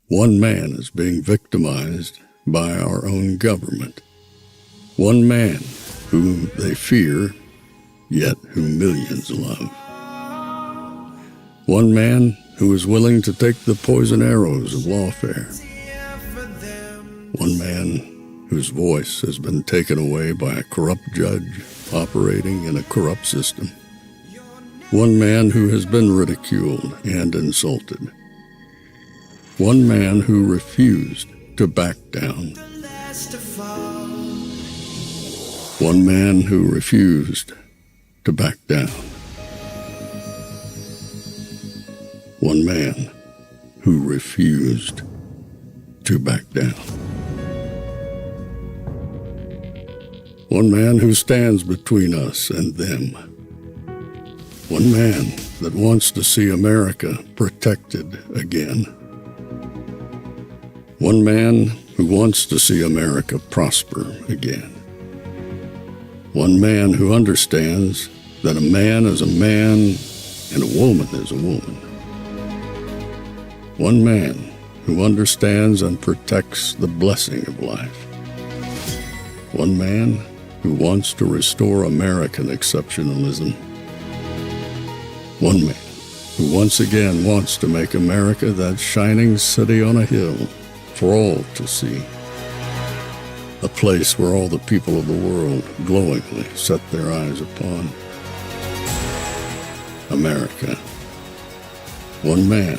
One man is being victimized by our own government. One man whom they fear, yet who millions love. One man who is willing to take the poison arrows of lawfare. One man whose voice has been taken away by a corrupt judge operating in a corrupt system. One man who has been ridiculed and insulted. One man who refused to back down. One man who refused to back down. One man who refused to back down. One man who stands between us and them. One man that wants to see America protected again. One man who wants to see America prosper again. One man who understands that a man is a man and a woman is a woman. One man who understands and protects the blessing of life. One man who wants to restore American exceptionalism. One man who once again wants to make America that shining city on a hill for all to see. A place where all the people of the world glowingly set their eyes upon. America. One man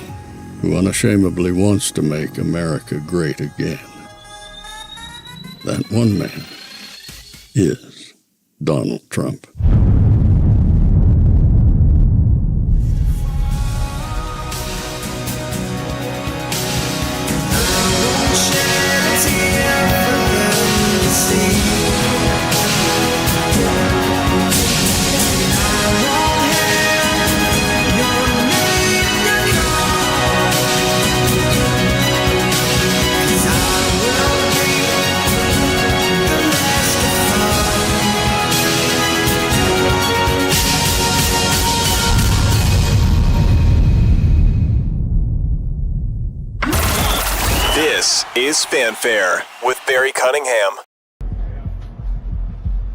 who unashamedly wants to make America great again. That one man is Donald Trump. Is Fanfare with Barry Cunningham.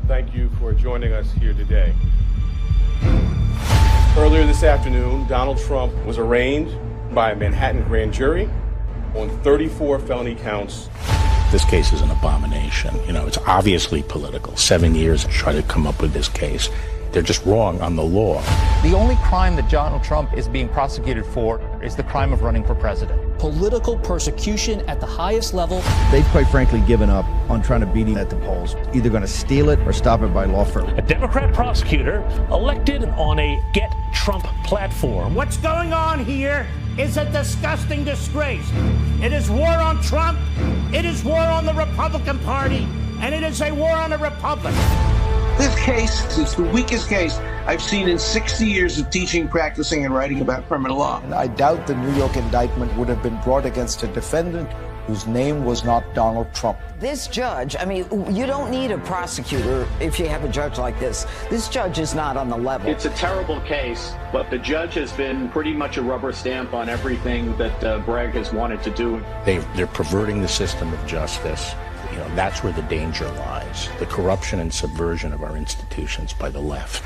Thank you for joining us here today. Earlier this afternoon, Donald Trump was arraigned by a Manhattan grand jury on 34 felony counts. This case is an abomination. It's obviously political. 7 years to try to come up with this case. They're just wrong on the law. The only crime that Donald Trump is being prosecuted for is the crime of running for president. Political persecution at the highest level. They've quite frankly given up on trying to beat him at the polls. Either going to steal it or stop it by law firm. A Democrat prosecutor elected on a Get Trump platform. What's going on here is a disgusting disgrace. It is war on Trump, it is war on the Republican Party, and it is a war on the Republic. This case is the weakest case I've seen in 60 years of teaching, practicing, and writing about criminal law. And I doubt the New York indictment would have been brought against a defendant whose name was not Donald Trump. This judge, you don't need a prosecutor if you have a judge like this. This judge is not on the level. It's a terrible case, but the judge has been pretty much a rubber stamp on everything that Bragg has wanted to do. They're perverting the system of justice. That's where the danger lies. The corruption and subversion of our institutions by the left.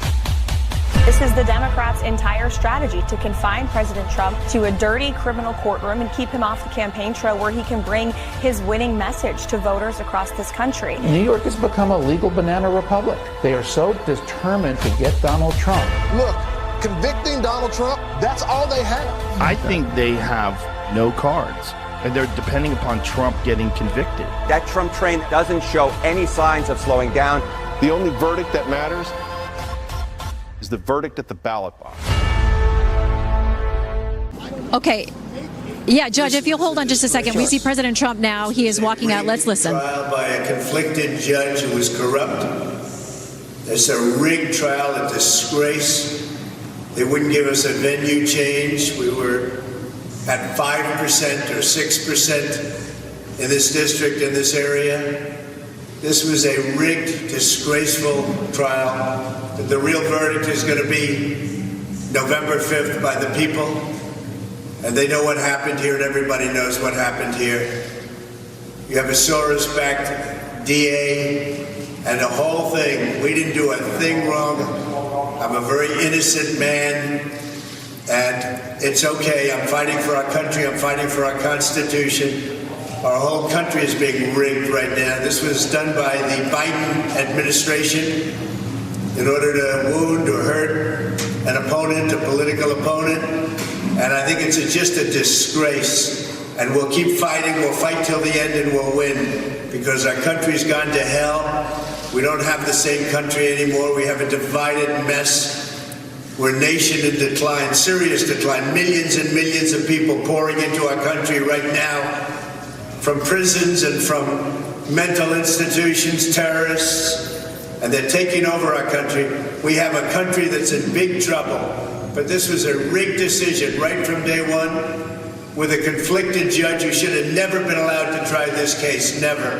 This is the Democrats' entire strategy, to confine President Trump to a dirty criminal courtroom and keep him off the campaign trail where he can bring his winning message to voters across this country. New York has become a legal banana republic. They are so determined to get Donald Trump. Look, convicting Donald Trump, that's all they have. I think they have no cards. And they're depending upon Trump getting convicted. That Trump train doesn't show any signs of slowing down. The only verdict that matters is the verdict at the ballot box. Okay. Yeah, Judge, if you'll hold on just a second. Sure. We see President Trump now. He is walking out. Let's listen. Trial by a conflicted judge who was corrupt. It's a rigged trial, a disgrace. They wouldn't give us a venue change. We were at 5% or 6% in this district, in this area. This was a rigged, disgraceful trial. The real verdict is going to be November 5th by the people. And they know what happened here, and everybody knows what happened here. You have a Soros-backed DA, and the whole thing. We didn't do a thing wrong. I'm a very innocent man, and it's okay. I'm fighting for our country. I'm fighting for our Constitution. Our whole country is being rigged right now. This was done by the Biden administration in order to wound or hurt an opponent, a political opponent. And I think it's just a disgrace. And we'll keep fighting. We'll fight till the end and we'll win, because our country's gone to hell. We don't have the same country anymore. We have a divided mess. We're a nation in decline, serious decline. Millions and millions of people pouring into our country right now from prisons and from mental institutions, terrorists, and they're taking over our country. We have a country that's in big trouble. But this was a rigged decision right from day one, with a conflicted judge who should have never been allowed to try this case, never.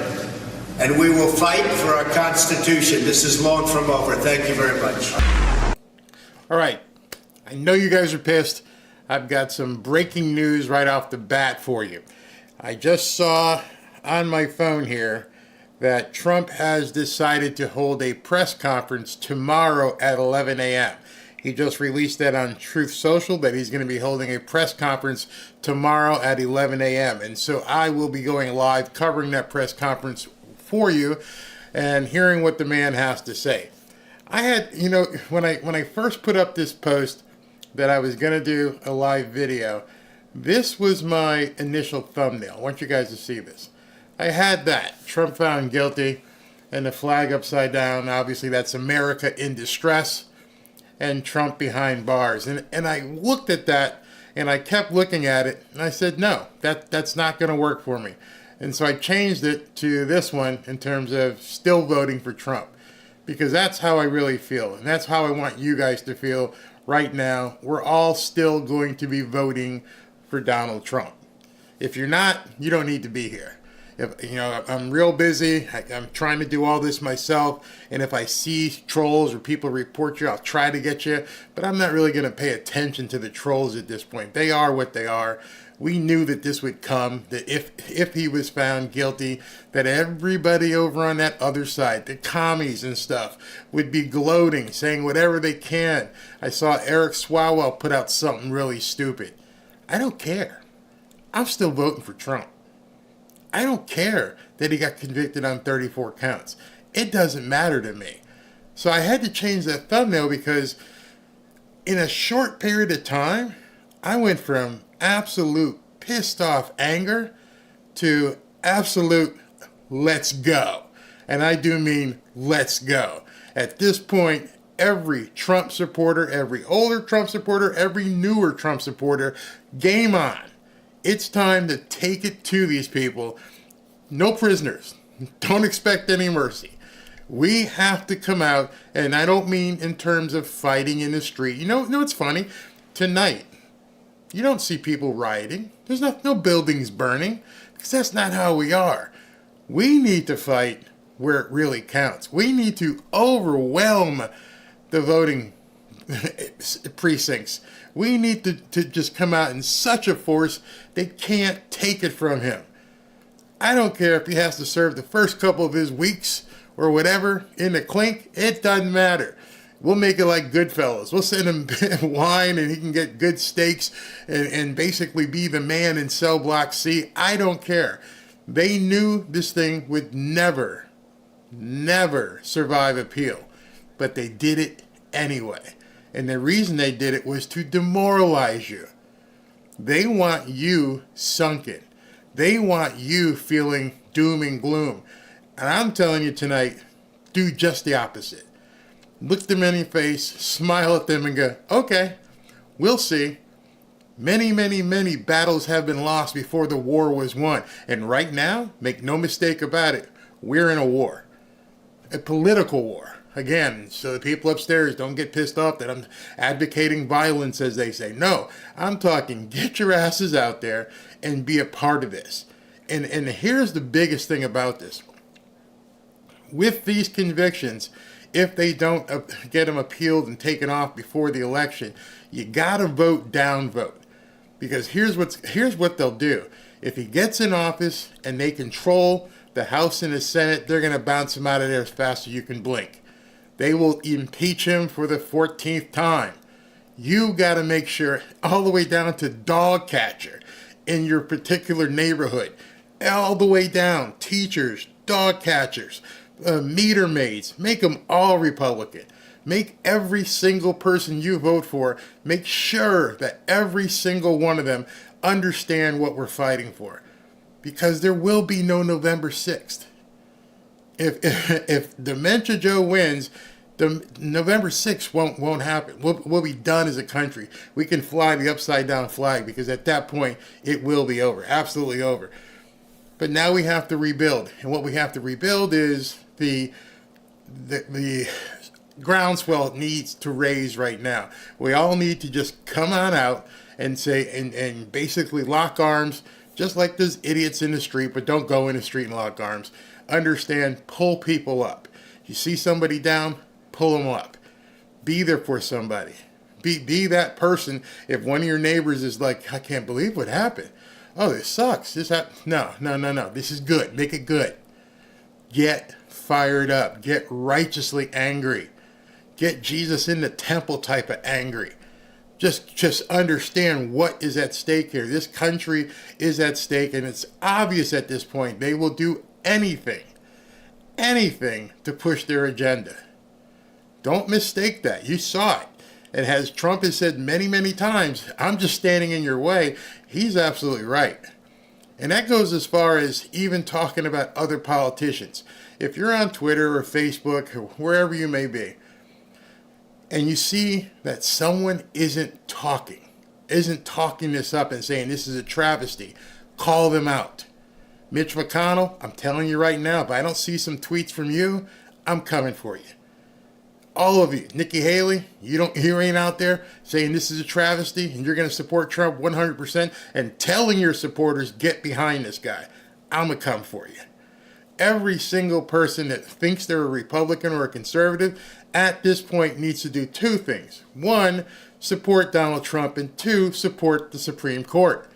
And we will fight for our Constitution. This is long from over. Thank you very much. All right. I know you guys are pissed. I've got some breaking news right off the bat for you. I just saw on my phone here that Trump has decided to hold a press conference tomorrow at 11 a.m. He just released that on Truth Social, that he's going to be holding a press conference tomorrow at 11 a.m. And so I will be going live covering that press conference for you and hearing what the man has to say. I had, when I first put up this post that I was going to do a live video, this was my initial thumbnail. I want you guys to see this. I had that, Trump found guilty, and the flag upside down. Obviously, that's America in distress, and Trump behind bars. And I looked at that, and I kept looking at it, and I said, no, that's not going to work for me. And so I changed it to this one in terms of still voting for Trump, because that's how I really feel, and that's how I want you guys to feel right now. We're all still going to be voting for Donald Trump. If you're not, you don't need to be here. I'm real busy. I'm trying to do all this myself. And if I see trolls or people report you, I'll try to get you. But I'm not really going to pay attention to the trolls at this point. They are what they are. We knew that this would come, that if he was found guilty, that everybody over on that other side, the commies and stuff, would be gloating, saying whatever they can. I saw Eric Swalwell put out something really stupid. I don't care. I'm still voting for Trump. I don't care that he got convicted on 34 counts. It doesn't matter to me. So I had to change that thumbnail because in a short period of time, I went from absolute pissed off anger to absolute let's go. And I do mean let's go. At this point, every Trump supporter, every older Trump supporter, every newer Trump supporter, game on. It's time to take it to these people. No prisoners. Don't expect any mercy. We have to come out, and I don't mean in terms of fighting in the street. You know what's funny? Tonight, you don't see people rioting. There's no buildings burning, because that's not how we are. We need to fight where it really counts. We need to overwhelm the voting precincts. We need to just come out in such a force they can't take it from him. I don't care if he has to serve the first couple of his weeks or whatever in the clink. It doesn't matter. We'll make it like Goodfellas. We'll send him wine and he can get good steaks and basically be the man in cell block C. I don't care. They knew this thing would never survive appeal, but they did it anyway. And the reason they did it was to demoralize you. They want you sunken. They want you feeling doom and gloom. And I'm telling you tonight, do just the opposite. Look them in the face, smile at them and go, okay, we'll see. Many, many, many battles have been lost before the war was won. And right now, make no mistake about it, we're in a war. A political war. Again, so the people upstairs don't get pissed off that I'm advocating violence, as they say. No, I'm talking get your asses out there and be a part of this. And here's the biggest thing about this. With these convictions, if they don't get them appealed and taken off before the election, you got to vote down vote. Because here's what they'll do. If he gets in office and they control the House and the Senate, they're going to bounce him out of there as fast as you can blink. They will impeach him for the 14th time. You got to make sure, all the way down to dog catcher in your particular neighborhood, all the way down, teachers, dog catchers, meter maids, make them all Republican. Make every single person you vote for, make sure that every single one of them understand what we're fighting for. Because there will be no November 6th. If Dementia Joe wins, the November 6th won't happen. We'll be done as a country. We can fly the upside down flag, because at that point it will be over, absolutely over. But now we have to rebuild, and what we have to rebuild is the groundswell needs to raise right now. We all need to just come on out and say and basically lock arms, just like those idiots in the street, but don't go in the street and lock arms. Understand, pull people up. You see somebody down, pull them up. Be there for somebody. Be that person. If one of your neighbors is like, I can't believe what happened. Oh, this sucks. No. This is good. Make it good. Get fired up. Get righteously angry. Get Jesus in the temple type of angry. Just understand what is at stake here. This country is at stake, and it's obvious at this point they will do anything to push their agenda. Don't mistake that. You saw it. And as Trump has said many, many times, I'm just standing in your way. He's absolutely right. And that goes as far as even talking about other politicians. If you're on Twitter or Facebook or wherever you may be, and you see that someone isn't talking this up and saying this is a travesty, call them out. Mitch McConnell, I'm telling you right now, if I don't see some tweets from you, I'm coming for you. All of you, Nikki Haley, you ain't out there saying this is a travesty and you're going to support Trump 100% and telling your supporters get behind this guy. I'm going to come for you. Every single person that thinks they're a Republican or a conservative at this point needs to do two things. One, support Donald Trump, and two, support the Supreme Court.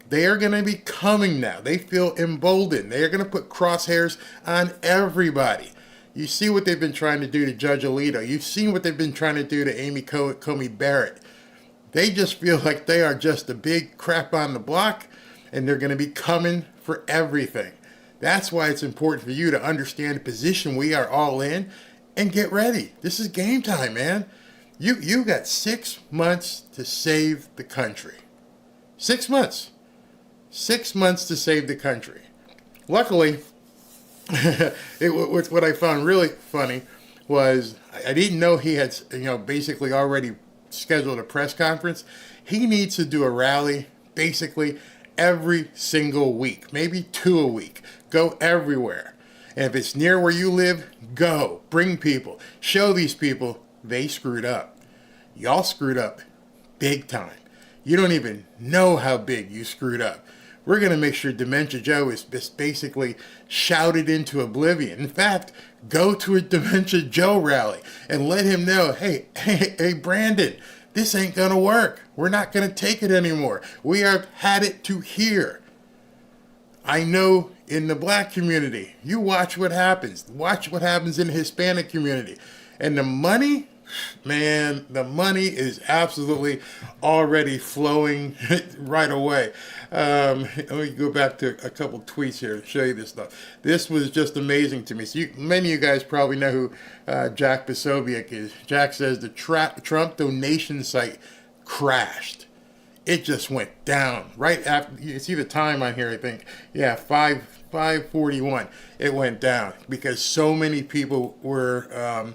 They are going to be coming now. They feel emboldened. They are going to put crosshairs on everybody. You see what they've been trying to do to Judge Alito. You've seen what they've been trying to do to Amy Comey Barrett. They just feel like they are just a big crap on the block, and they're going to be coming for everything. That's why it's important for you to understand the position we are all in and get ready. This is game time, man. You got 6 months to save the country. 6 months. 6 months to save the country. Luckily, what I found really funny was I didn't know he had, basically already scheduled a press conference. He needs to do a rally basically every single week, maybe 2 a week. Go everywhere. And if it's near where you live, go. Bring people. Show these people they screwed up. Y'all screwed up big time. You don't even know how big you screwed up. We're going to make sure Dementia Joe is basically shouted into oblivion. In fact, go to a Dementia Joe rally and let him know, hey, Brandon, this ain't going to work. We're not going to take it anymore. We have had it to here. I know in the black community, you watch what happens. Watch what happens in the Hispanic community. And the money, man, the money is absolutely already flowing right away. Let me go back to a couple tweets here to show you this stuff. This was just amazing to me. So many of you guys probably know who Jack Posobiec is. Jack says the Trump donation site crashed. It just went down right after. You see the time on here, I think. Yeah, 5:41. It went down because so many people were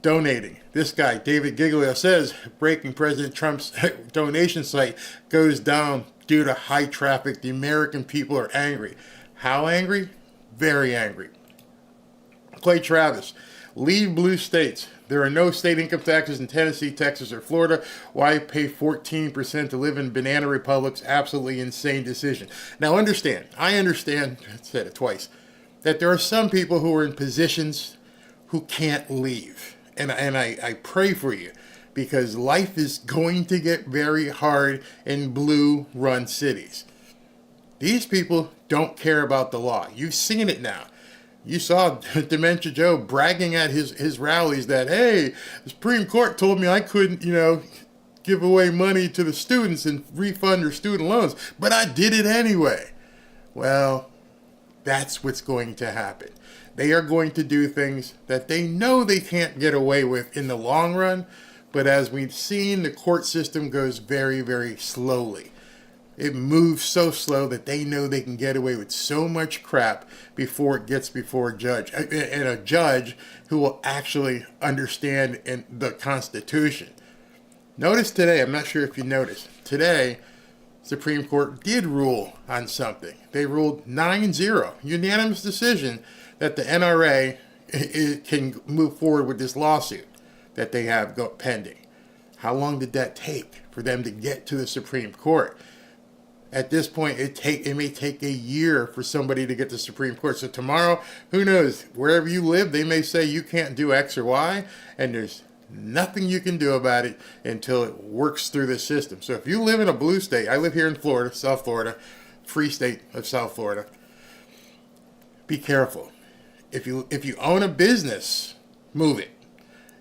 donating. This guy, David Giglio, says breaking President Trump's donation site goes down due to high traffic. The American people are angry. How angry? Very angry. Clay Travis, leave blue states. There are no state income taxes in Tennessee, Texas, or Florida. Why pay 14% to live in banana republics? Absolutely insane decision. Now understand, I understand, I said it twice, that there are some people who are in positions who can't leave. And I pray for you. because life is going to get very hard in blue-run cities. These people don't care about the law. You've seen it now. You saw Dementia Joe bragging at his rallies that, hey, the Supreme Court told me I couldn't, give away money to the students and refund their student loans, but I did it anyway. Well, that's what's going to happen. They are going to do things that they know they can't get away with in the long run, but as we've seen, the court system goes very, very slowly. It moves so slow that they know they can get away with so much crap before it gets before a judge, and a judge who will actually understand the Constitution. Notice today, I'm not sure if you noticed, today, Supreme Court did rule on something. They ruled 9-0, unanimous decision, that the NRA can move forward with this lawsuit that they have pending. How long did that take for them to get to the Supreme Court? At this point, it may take a year for somebody to get to the Supreme Court. So tomorrow, who knows, wherever you live, they may say you can't do X or Y, and there's nothing you can do about it until it works through the system. So if you live in a blue state, I live here in Florida, South Florida, free state of South Florida, be careful. If you own a business, move it.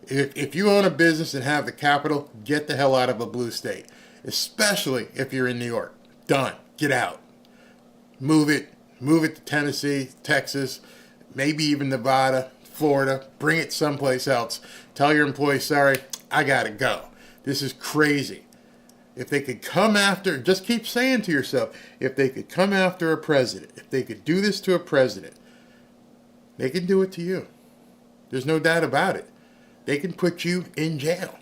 If you own a business and have the capital, get the hell out of a blue state, especially if you're in New York. Done. Get out. Move it to Tennessee, Texas, maybe even Nevada, Florida. Bring it someplace else. Tell your employees, sorry, I gotta go. This is crazy. If they could come after, just keep saying to yourself, if they could come after a president, if they could do this to a president, they can do it to you. There's no doubt about it. They can put you in jail.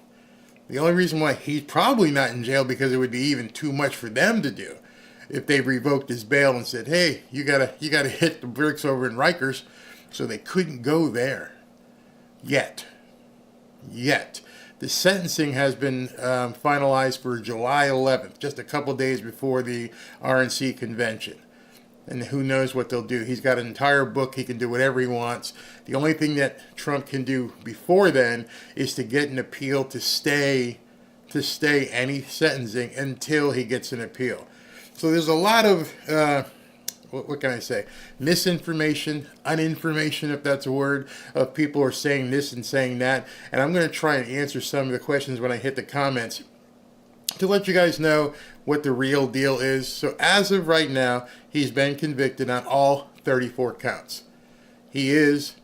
The only reason why he's probably not in jail because it would be even too much for them to do if they revoked his bail and said, hey, you gotta hit the bricks over in Rikers. So they couldn't go there yet. The sentencing has been finalized for July 11th, just a couple days before the RNC convention. And who knows what they'll do. He's got an entire book. He can do whatever he wants. The only thing that Trump can do before then is to get an appeal to stay any sentencing until he gets an appeal. So there's a lot of, what can I say, misinformation, uninformation, if that's a word, of people are saying this and saying that. And I'm going to try and answer some of the questions when I hit the comments to let you guys know what the real deal is. So as of right now, he's been convicted on all 34 counts. He is,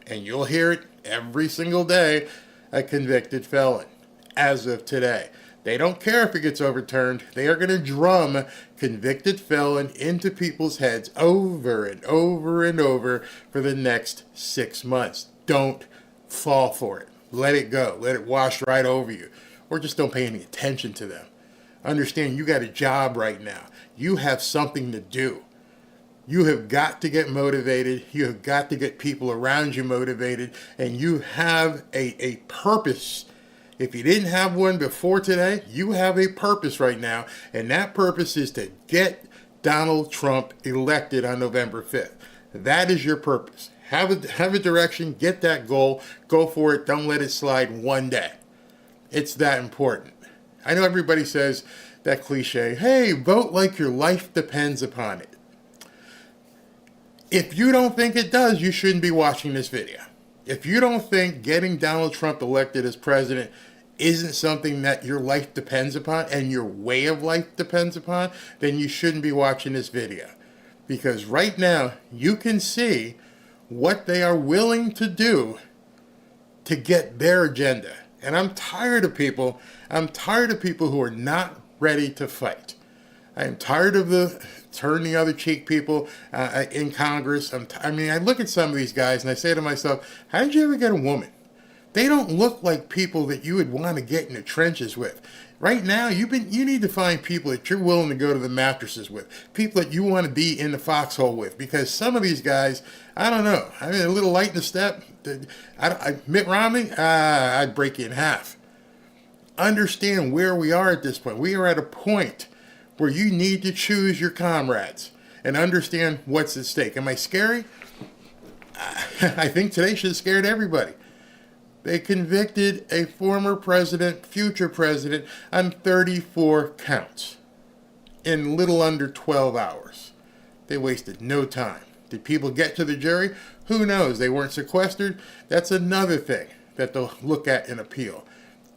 and you'll hear it every single day, a convicted felon as of today. They don't care if it gets overturned. They are going to drum convicted felon into people's heads over and over and over for the next 6 months. Don't fall for it. Let it go. Let it wash right over you. Or just don't pay any attention to them. Understand you got a job right now. You have something to do. You have got to get motivated. You have got to get people around you motivated. And you have a purpose. If you didn't have one before today, you have a purpose right now. And that purpose is to get Donald Trump elected on November 5th. That is your purpose. Have a direction. Get that goal. Go for it. Don't let it slide one day. It's that important. I know everybody says that cliche, hey, vote like your life depends upon it. If you don't think it does, you shouldn't be watching this video. If you don't think getting Donald Trump elected as president isn't something that your life depends upon and your way of life depends upon, then you shouldn't be watching this video. Because right now, you can see what they are willing to do to get their agenda. And I'm tired of people who are not ready to fight. I am tired of the turn the other cheek people in Congress. I look at some of these guys and I say to myself, how did you ever get a woman? They don't look like people that you would want to get in the trenches with. Right now, you need to find people that you're willing to go to the mattresses with, people that you want to be in the foxhole with, because some of these guys, I don't know. I mean, a little light in the step. Mitt Romney, I'd break you in half. Understand where we are at this point. We are at a point where you need to choose your comrades and understand what's at stake. Am I scary? I think today should have scared everybody. They convicted a former president, future president, on 34 counts in little under 12 hours. They wasted no time. Did people get to the jury? Who knows? They weren't sequestered. That's another thing that they'll look at and appeal.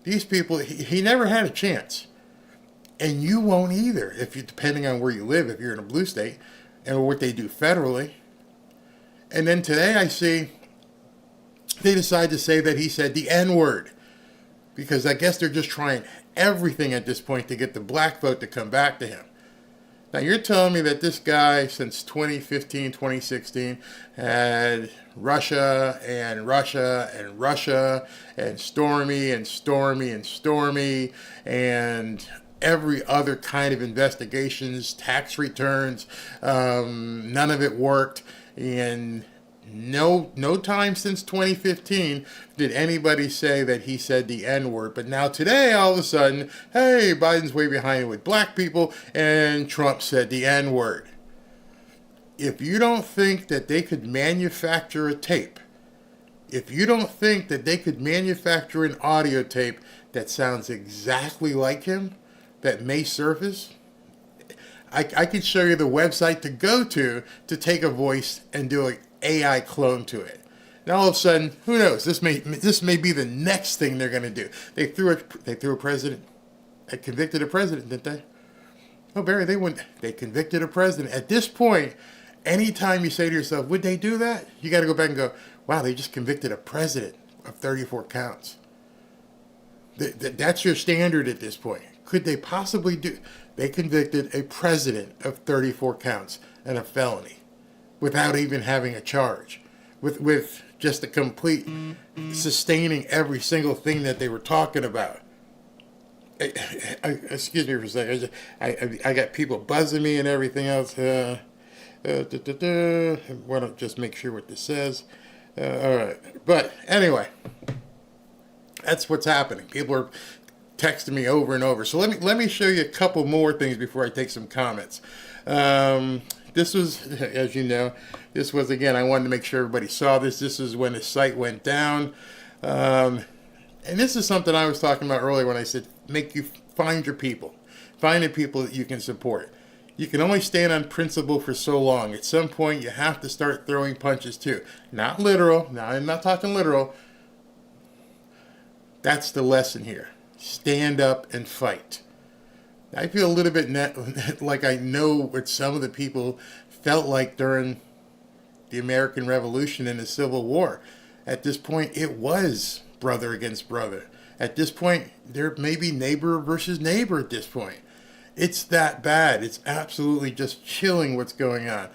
These people, he never had a chance. And you won't either, if you, depending on where you live, if you're in a blue state, and what they do federally. And then today I see they decide to say that he said the N-word, because I guess they're just trying everything at this point to get the black vote to come back to him. Now, you're telling me that this guy, since 2015, 2016, had Russia and Russia and Russia and Stormy and Stormy and Stormy and every other kind of investigations, tax returns, none of it worked, and no time since 2015 did anybody say that he said the N-word. But now today, all of a sudden, hey, Biden's way behind with black people, and Trump said the N-word. If you don't think that they could manufacture a tape, if you don't think that they could manufacture an audio tape that sounds exactly like him, that may surface, I could show you the website to go to take a voice and do an AI clone to it. Now all of a sudden, who knows? This may be the next thing they're going to do. They threw a president, they convicted a president, didn't they? Oh, Barry, they convicted a president. At this point, anytime you say to yourself, would they do that? You got to go back and go, wow, they just convicted a president of 34 counts. That's your standard at this point. Could they possibly do? They convicted a president of 34 counts and a felony without even having a charge, with just a complete sustaining every single thing that they were talking about. Excuse me for a second. I got people buzzing me and everything else. I want to just make sure what this says. All right. But anyway, that's what's happening. People are texting me over and over. So let me show you a couple more things before I take some comments. This was, as you know, this was, again, I wanted to make sure everybody saw this. This is when the site went down. And this is something I was talking about earlier when I said, find your people. Find the people that you can support. You can only stand on principle for so long. At some point, you have to start throwing punches too. Not literal. Now, I'm not talking literal. That's the lesson here. Stand up and fight. I feel a little bit like I know what some of the people felt like during the American Revolution and the Civil War. At this point, it was brother against brother. At this point, there may be neighbor versus neighbor at this point. It's that bad. It's absolutely just chilling what's going on.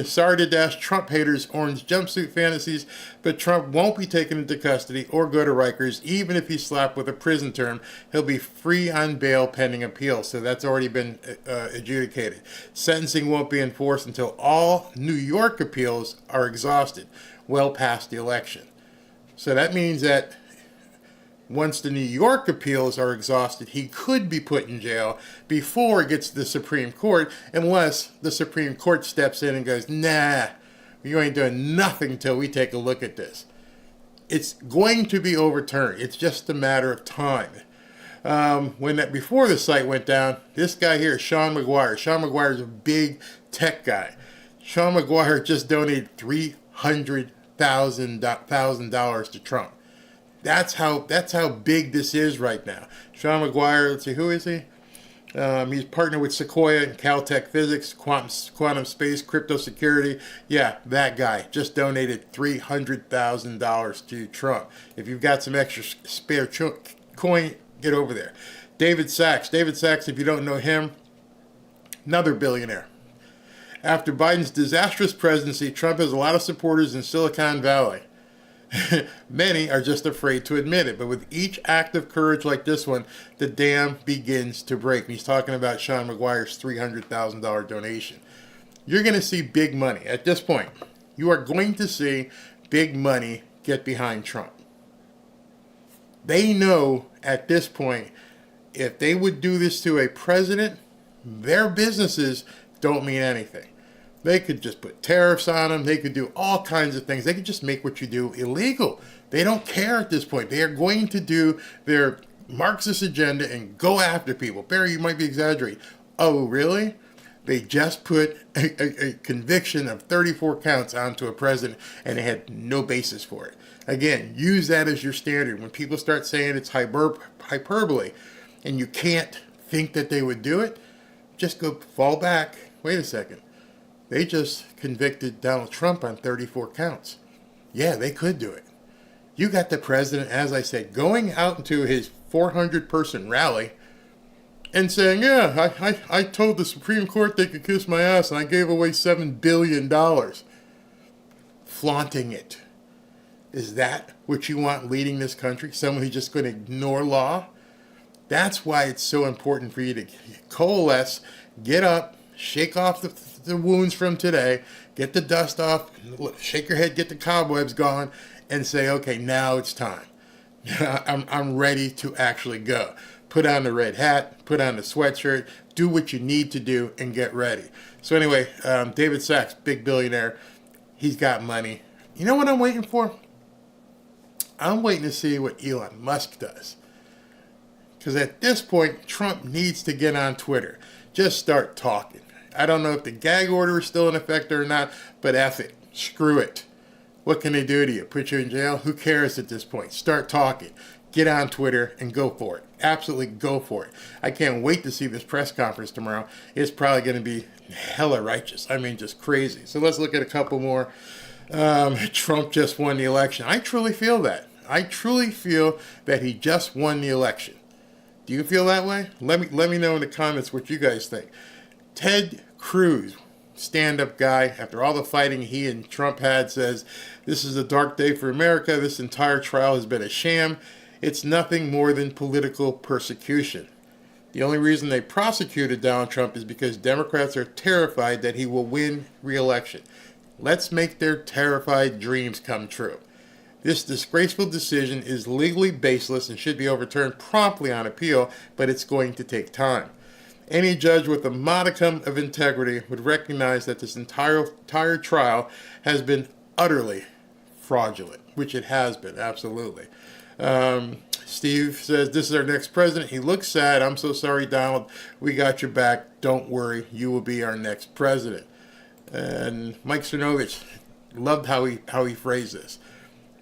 Sorry to dash Trump haters' orange jumpsuit fantasies, but Trump won't be taken into custody or go to Rikers. Even if he's slapped with a prison term, he'll be free on bail pending appeal. So that's already been adjudicated. Sentencing won't be enforced until all New York appeals are exhausted, well past the election. So that means that once the New York appeals are exhausted, he could be put in jail before it gets to the Supreme Court, unless the Supreme Court steps in and goes, nah, you ain't doing nothing until we take a look at this. It's going to be overturned. It's just a matter of time. Before the site went down, this guy here, Sean McGuire. Sean McGuire is a big tech guy. Sean McGuire just donated $300,000 to Trump. That's how big this is right now. Sean McGuire, let's see, who is he? He's partnered with Sequoia and Caltech Physics, quantum space, crypto security. Yeah, that guy just donated $300,000 to Trump. If you've got some extra spare coin, get over there. David Sachs. David Sachs, if you don't know him, another billionaire. After Biden's disastrous presidency, Trump has a lot of supporters in Silicon Valley. Many are just afraid to admit it, but with each act of courage like this one, the dam begins to break. And he's talking about Sean McGuire's $300,000 donation. You're going to see big money. At this point, you are going to see big money get behind Trump. They know at this point, if they would do this to a president, their businesses don't mean anything. They could just put tariffs on them. They could do all kinds of things. They could just make what you do illegal. They don't care at this point. They are going to do their Marxist agenda and go after people. Barry, you might be exaggerating. Oh, really? They just put a conviction of 34 counts onto a president, and they had no basis for it. Again, use that as your standard. When people start saying it's hyperbole, and you can't think that they would do it, just go fall back. Wait a second. They just convicted Donald Trump on 34 counts. Yeah, they could do it. You got the president, as I said, going out into his 400-person rally and saying, yeah, I told the Supreme Court they could kiss my ass, and I gave away $7 billion. Flaunting it. Is that what you want leading this country? Someone who's just going to ignore law? That's why it's so important for you to coalesce, get up, shake off the wounds from today, get the dust off, shake your head, get the cobwebs gone, and say, okay, now it's time. I'm ready to actually go. Put on the red hat, put on the sweatshirt, do what you need to do, and get ready. So anyway, David Sachs, big billionaire, he's got money. You know what I'm waiting for? I'm waiting to see what Elon Musk does. Because at this point, Trump needs to get on Twitter. Just start talking. I don't know if the gag order is still in effect or not, but F it. Screw it. What can they do to you? Put you in jail? Who cares at this point? Start talking. Get on Twitter and go for it. Absolutely go for it. I can't wait to see this press conference tomorrow. It's probably going to be hella righteous. I mean, just crazy. So let's look at a couple more. Trump just won the election. I truly feel that. I truly feel that he just won the election. Do you feel that way? Let me know in the comments what you guys think. Ted Cruz, stand-up guy, after all the fighting he and Trump had, says, this is a dark day for America. This entire trial has been a sham. It's nothing more than political persecution. The only reason they prosecuted Donald Trump is because Democrats are terrified that he will win re-election. Let's make their terrified dreams come true. This disgraceful decision is legally baseless and should be overturned promptly on appeal, but it's going to take time. Any judge with a modicum of integrity would recognize that this entire trial has been utterly fraudulent, which it has been, absolutely. Steve says, this is our next president. He looks sad. I'm so sorry, Donald. We got your back. Don't worry. You will be our next president. And Mike Cernovich loved how he phrased this.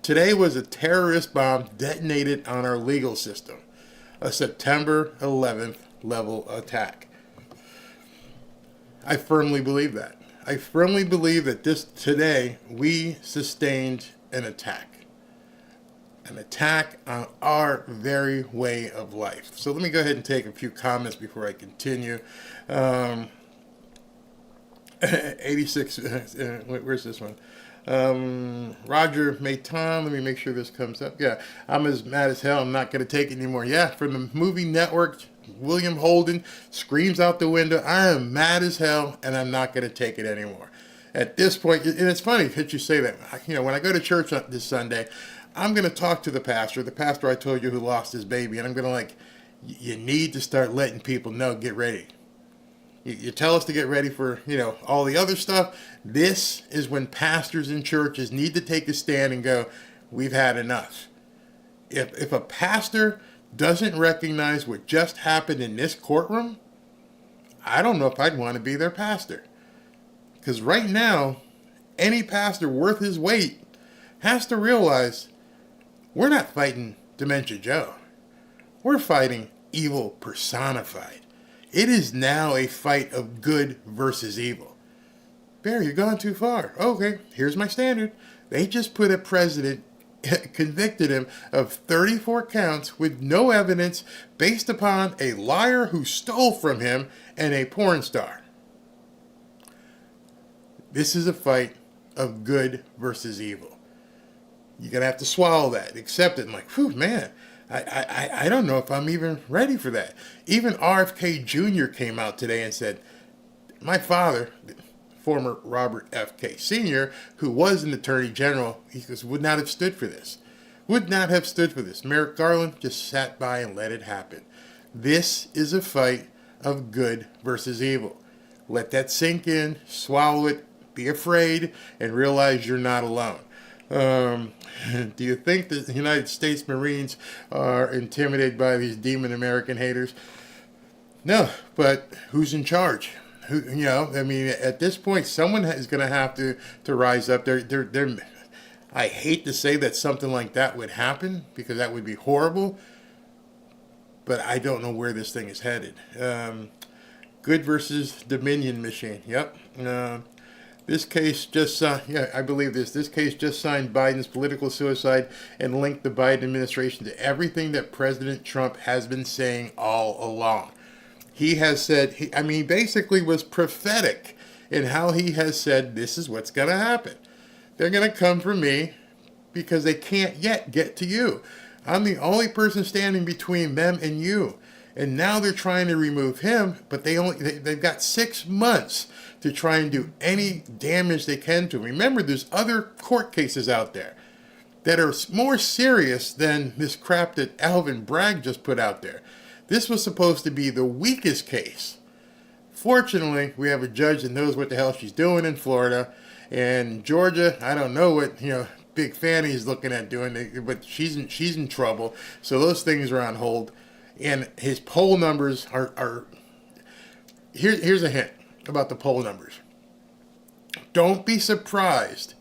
Today was a terrorist bomb detonated on our legal system. A September 11th level attack. I firmly believe that. I firmly believe that today we sustained an attack. An attack on our very way of life. So let me go ahead and take a few comments before I continue. 86, where's this one? Roger Mayton, let me make sure this comes up. Yeah, I'm as mad as hell. I'm not going to take it anymore. Yeah, from the movie network, William Holden screams out the window, I am mad as hell, and I'm not going to take it anymore. At this point, and it's funny that you say that. You know, when I go to church this Sunday, I'm going to talk to the pastor I told you who lost his baby, and I'm going to you need to start letting people know, get ready. You tell us to get ready for, all the other stuff. This is when pastors in churches need to take a stand and go, we've had enough. If a pastor doesn't recognize what just happened in this courtroom, I don't know if I'd want to be their pastor. Because right now, any pastor worth his weight has to realize we're not fighting Dementia Joe. We're fighting evil personified. It is now a fight of good versus evil. Barry, you're going too far. Okay, here's my standard. They just put a president, convicted him of 34 counts with no evidence based upon a liar who stole from him and a porn star. This is a fight of good versus evil. You're going to have to swallow that, accept it. I'm like, whew, man. I don't know if I'm even ready for that. Even RFK Jr. came out today and said, my father, former Robert F.K. Sr., who was an attorney general, he goes, would not have stood for this. Would not have stood for this. Merrick Garland just sat by and let it happen. This is a fight of good versus evil. Let that sink in, swallow it, be afraid and realize you're not alone. Do you think that the United States Marines are intimidated by these demon American haters? No, but who's in charge? Who, you know, I mean, at this point, someone is going to have to rise up. I hate to say that something like that would happen because that would be horrible, but I don't know where this thing is headed. Good versus Dominion machine. Yep. This case just, I believe this. This case just signed Biden's political suicide and linked the Biden administration to everything that President Trump has been saying all along. He has said, he basically was prophetic in how he has said, this is what's going to happen. They're going to come for me because they can't yet get to you. I'm the only person standing between them and you. And now they're trying to remove him, but they've got 6 months to try and do any damage they can to him. Remember, there's other court cases out there that are more serious than this crap that Alvin Bragg just put out there. This was supposed to be the weakest case. Fortunately, we have a judge that knows what the hell she's doing in Florida. And Georgia, I don't know what, Big Fanny is looking at doing, but she's in trouble. So those things are on hold. And his poll numbers are here's a hint about the poll numbers. Don't be surprised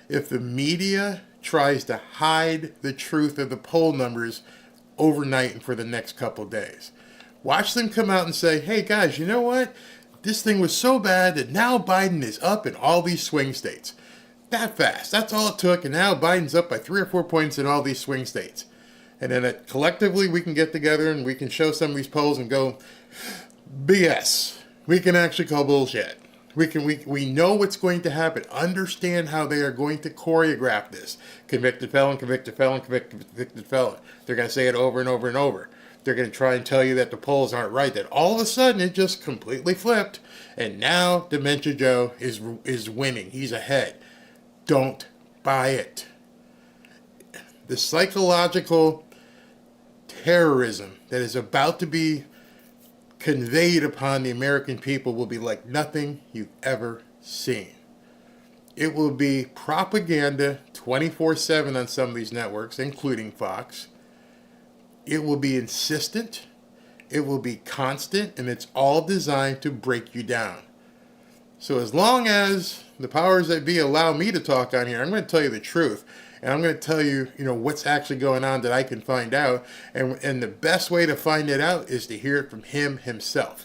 if the media tries to hide the truth of the poll numbers overnight and for the next couple days. Watch them come out and say, hey guys, you know what? This thing was so bad that now Biden is up in all these swing states. That fast. That's all it took. And now Biden's up by 3 or 4 points in all these swing states. And then collectively we can get together and we can show some of these polls and go, BS. We can actually call bullshit. We know what's going to happen. Understand how they are going to choreograph this. Convicted felon, convicted felon, convicted felon. They're going to say it over and over and over. They're going to try and tell you that the polls aren't right. That all of a sudden it just completely flipped. And now Dementia Joe is winning. He's ahead. Don't buy it. The psychological terrorism that is about to be conveyed upon the American people will be like nothing you've ever seen. It will be propaganda 24/7 on some of these networks, including Fox. It will be insistent. It will be constant, and it's all designed to break you down. So as long as the powers that be allow me to talk on here, I'm going to tell you the truth. And I'm going to tell you, what's actually going on that I can find out. And the best way to find it out is to hear it from him himself.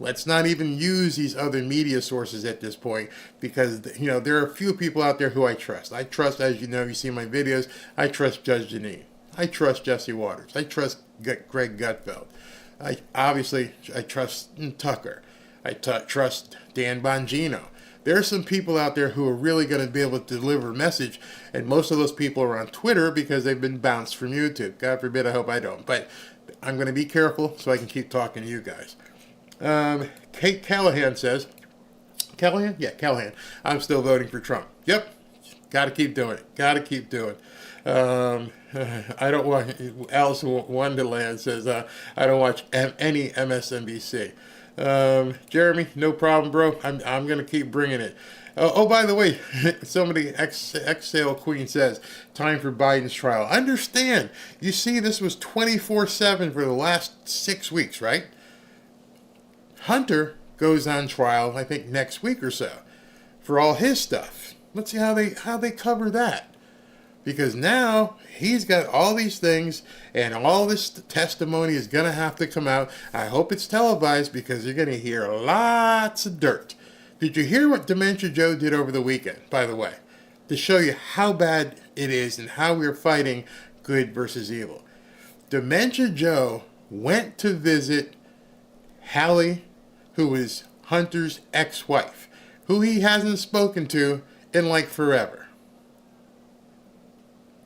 Let's not even use these other media sources at this point because, there are a few people out there who I trust. I trust, as you see my videos, I trust Judge Janine. I trust Jesse Waters. I trust Greg Gutfeld. I trust Tucker. I trust Dan Bongino. There are some people out there who are really going to be able to deliver a message, and most of those people are on Twitter because they've been bounced from YouTube. God forbid, I hope I don't. But I'm going to be careful so I can keep talking to you guys. Kate Callahan says, Callahan? Yeah, Callahan. I'm still voting for Trump. Yep. Got to keep doing it. Got to keep doing it. I don't watch, Alice Wonderland says, I don't watch any MSNBC. Jeremy, no problem, bro. I'm going to keep bringing it. By the way, somebody, Exhale Queen says, time for Biden's trial. Understand, you see this was 24/7 for the last 6 weeks, right? Hunter goes on trial, I think, next week or so for all his stuff. Let's see how they cover that. Because now he's got all these things and all this testimony is going to have to come out. I hope it's televised because you're going to hear lots of dirt. Did you hear what Dementia Joe did over the weekend, by the way? To show you how bad it is and how we're fighting good versus evil. Dementia Joe went to visit Hallie, who is Hunter's ex-wife, who he hasn't spoken to in like forever.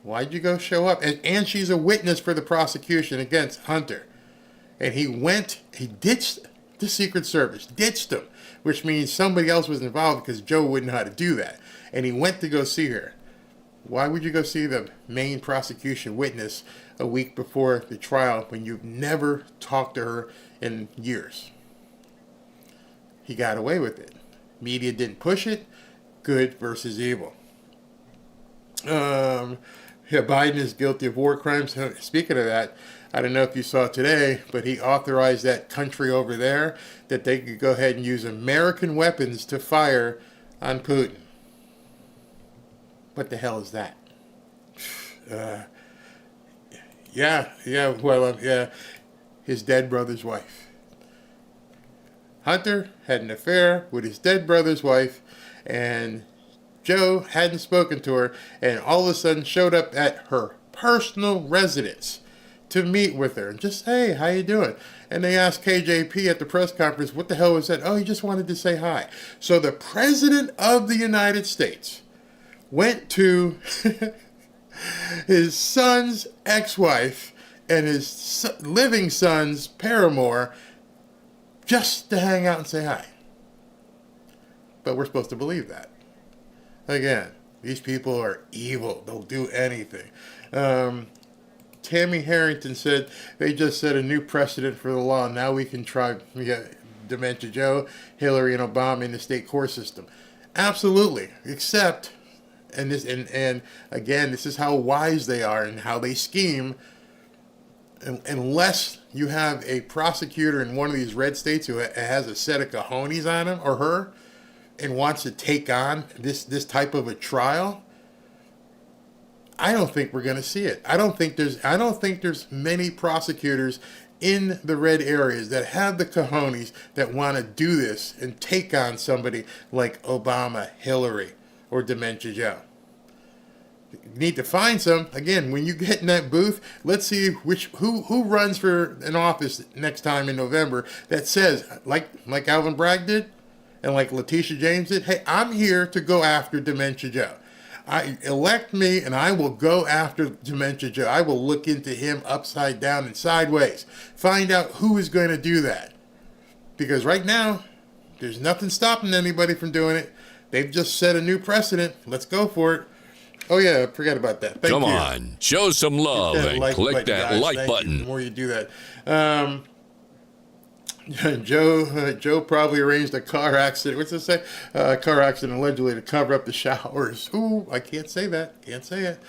Why'd you go show up? And she's a witness for the prosecution against Hunter. And he ditched the Secret Service, ditched him, which means somebody else was involved because Joe wouldn't know how to do that. And he went to go see her. Why would you go see the main prosecution witness a week before the trial when you've never talked to her in years? He got away with it. Media didn't push it. good versus evil. Biden is guilty of war crimes. Speaking of that, I don't know if you saw today, but he authorized that country over there that they could go ahead and use American weapons to fire on Putin. What the hell is that? His dead brother's wife. Hunter had an affair with his dead brother's wife, and Joe hadn't spoken to her, and all of a sudden showed up at her personal residence to meet with her and just, hey, how you doing? And they asked KJP at the press conference, what the hell was that? Oh, he just wanted to say hi. So the President of the United States went to his son's ex-wife and his living son's paramour just to hang out and say hi. But we're supposed to believe that. Again, these people are evil. They'll do anything. Tammy Harrington said they just set a new precedent for the law. Now we can try Dementia Joe, Hillary, and Obama in the state court system. Absolutely. Except, and again, this is how wise they are and how they scheme. Unless you have a prosecutor in one of these red states who has a set of cojones on him or her and wants to take on this type of a trial, I don't think we're going to see it. I don't think there's many prosecutors in the red areas that have the cojones that want to do this and take on somebody like Obama, Hillary, or Dementia Joe. You need to find some. Again, when you get in that booth, let's see who runs for an office next time in November that says, like Alvin Bragg did, and like Letitia James did, hey, I'm here to go after Dementia Joe. Elect me and I will go after Dementia Joe. I will look into him upside down and sideways. Find out who is going to do that. Because right now, there's nothing stopping anybody from doing it. They've just set a new precedent. Let's go for it. Oh yeah, forget about that. Thank you. Come on, show some love and click that like button. The more you do that. Joe probably arranged a car accident. What's it say? Car accident allegedly to cover up the showers. Ooh, I can't say that. Can't say it.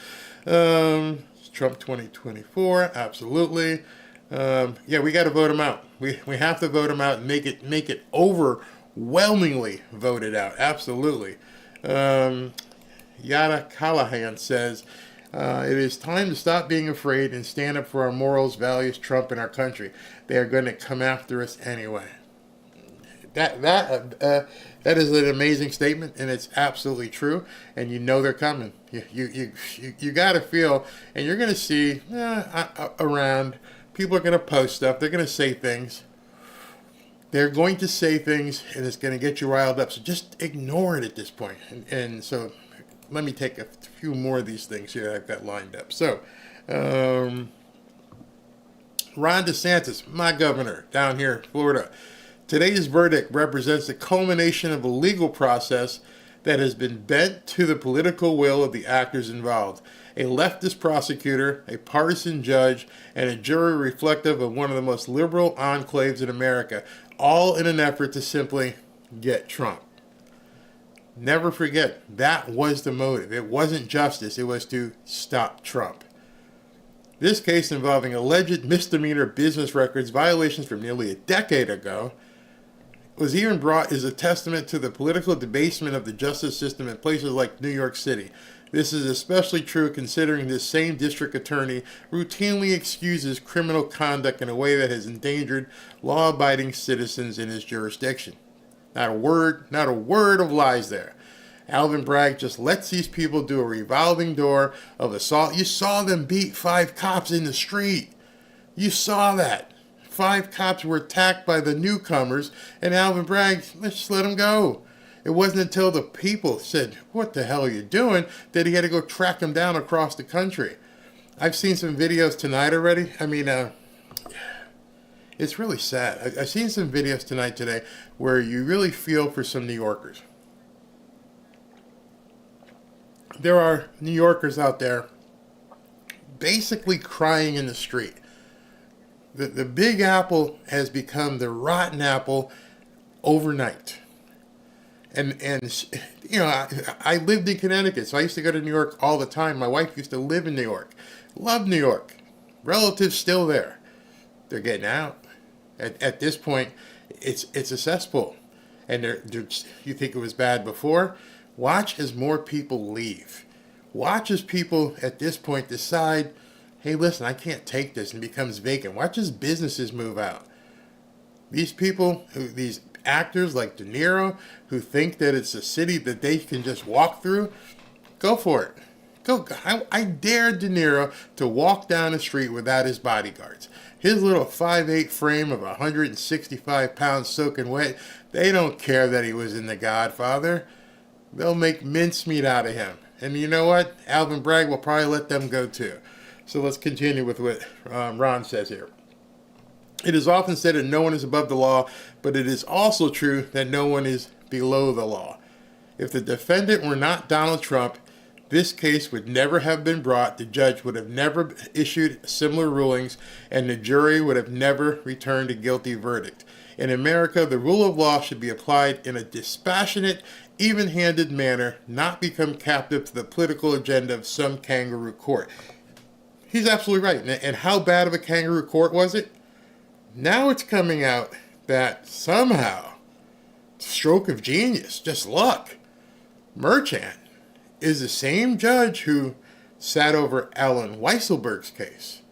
Trump 2024, absolutely. We got to vote him out. We have to vote him out and make it overwhelmingly voted out. Absolutely. Yada Callahan says, it is time to stop being afraid and stand up for our morals, values, Trump, and our country. They are going to come after us anyway. That is an amazing statement, and it's absolutely true. And you know they're coming. You got to feel, and you're going to see around. People are going to post stuff. They're going to say things. They're going to say things, and it's going to get you riled up. So just ignore it at this point. And so let me take a few more of these things here I've got lined up. So, Ron DeSantis, my governor down here in Florida. Today's verdict represents the culmination of a legal process that has been bent to the political will of the actors involved. A leftist prosecutor, a partisan judge, and a jury reflective of one of the most liberal enclaves in America, all in an effort to simply get Trump. Never forget, that was the motive. It wasn't justice. It was to stop Trump. This case, involving alleged misdemeanor business records violations from nearly a decade ago, was even brought as a testament to the political debasement of the justice system in places like New York City. This is especially true considering this same district attorney routinely excuses criminal conduct in a way that has endangered law-abiding citizens in his jurisdiction. Not a word of lies there. Alvin Bragg just lets these people do a revolving door of assault. You saw them beat 5 cops in the street. You saw that. 5 cops were attacked by the newcomers, and Alvin Bragg, let's just let them go. It wasn't until the people said, what the hell are you doing, that he had to go track them down across the country. I've seen some videos tonight already. I mean, it's really sad. I've seen some videos today where you really feel for some New Yorkers. There are New Yorkers out there basically crying in the street. The Big Apple has become the rotten apple overnight. And you know, I lived in Connecticut, so I used to go to New York all the time. My wife used to live in New York. Love New York. Relatives still there. They're getting out. At this point, it's a cesspool. And you think it was bad before? Watch as more people leave. Watch as people at this point decide, hey, listen, I can't take this, and becomes vacant. Watch as businesses move out. These people, these actors like De Niro, who think that it's a city that they can just walk through, go for it. Go. I dare De Niro to walk down the street without his bodyguards. His little 5'8" frame of 165 pounds soaking wet, they don't care that he was in The Godfather. They'll make mincemeat out of him. And you know what? Alvin Bragg will probably let them go too. So let's continue with what Ron says here. It is often said that no one is above the law, but it is also true that no one is below the law. If the defendant were not Donald Trump, this case would never have been brought, the judge would have never issued similar rulings, and the jury would have never returned a guilty verdict. In America, the rule of law should be applied in a dispassionate, even-handed manner, not become captive to the political agenda of some kangaroo court. He's absolutely right. And how bad of a kangaroo court was it? Now it's coming out that somehow, stroke of genius, just luck, Merchant is the same judge who sat over Alan Weisselberg's case.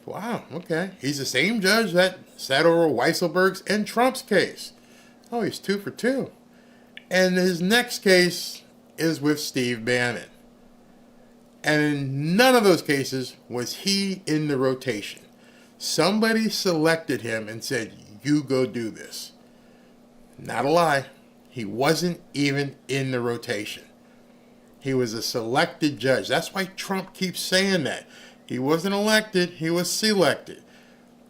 Wow, okay. He's the same judge that sat over Weisselberg's and Trump's case. Oh, he's 2 for 2. And his next case is with Steve Bannon. And in none of those cases was he in the rotation. Somebody selected him and said, you go do this. Not a lie. He wasn't even in the rotation. He was a selected judge. That's why Trump keeps saying that. He wasn't elected. He was selected.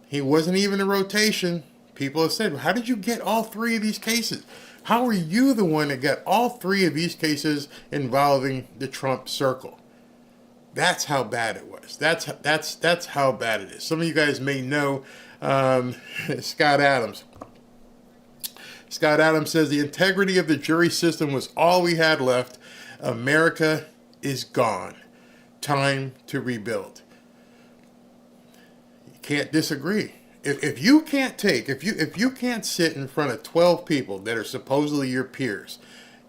He wasn't even in rotation. People have said, how did you get all 3 of these cases? How are you the one that got all 3 of these cases involving the Trump circle? That's how bad it was. That's how bad it is. Some of you guys may know Scott Adams. Scott Adams says the integrity of the jury system was all we had left. America is gone. Time to rebuild. You can't disagree. If you can't sit in front of 12 people that are supposedly your peers,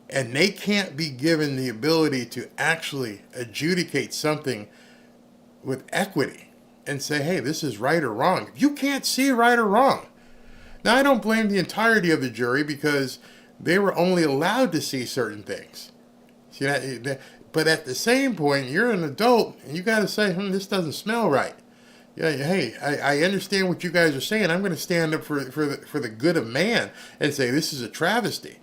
and they can't be given the ability to actually adjudicate something with equity and say, hey, this is right or wrong. You can't see right or wrong. Now, I don't blame the entirety of the jury because they were only allowed to see certain things. See that? But at the same point, you're an adult and you got to say, this doesn't smell right. Yeah, hey, I understand what you guys are saying. I'm going to stand up for the good of man and say this is a travesty.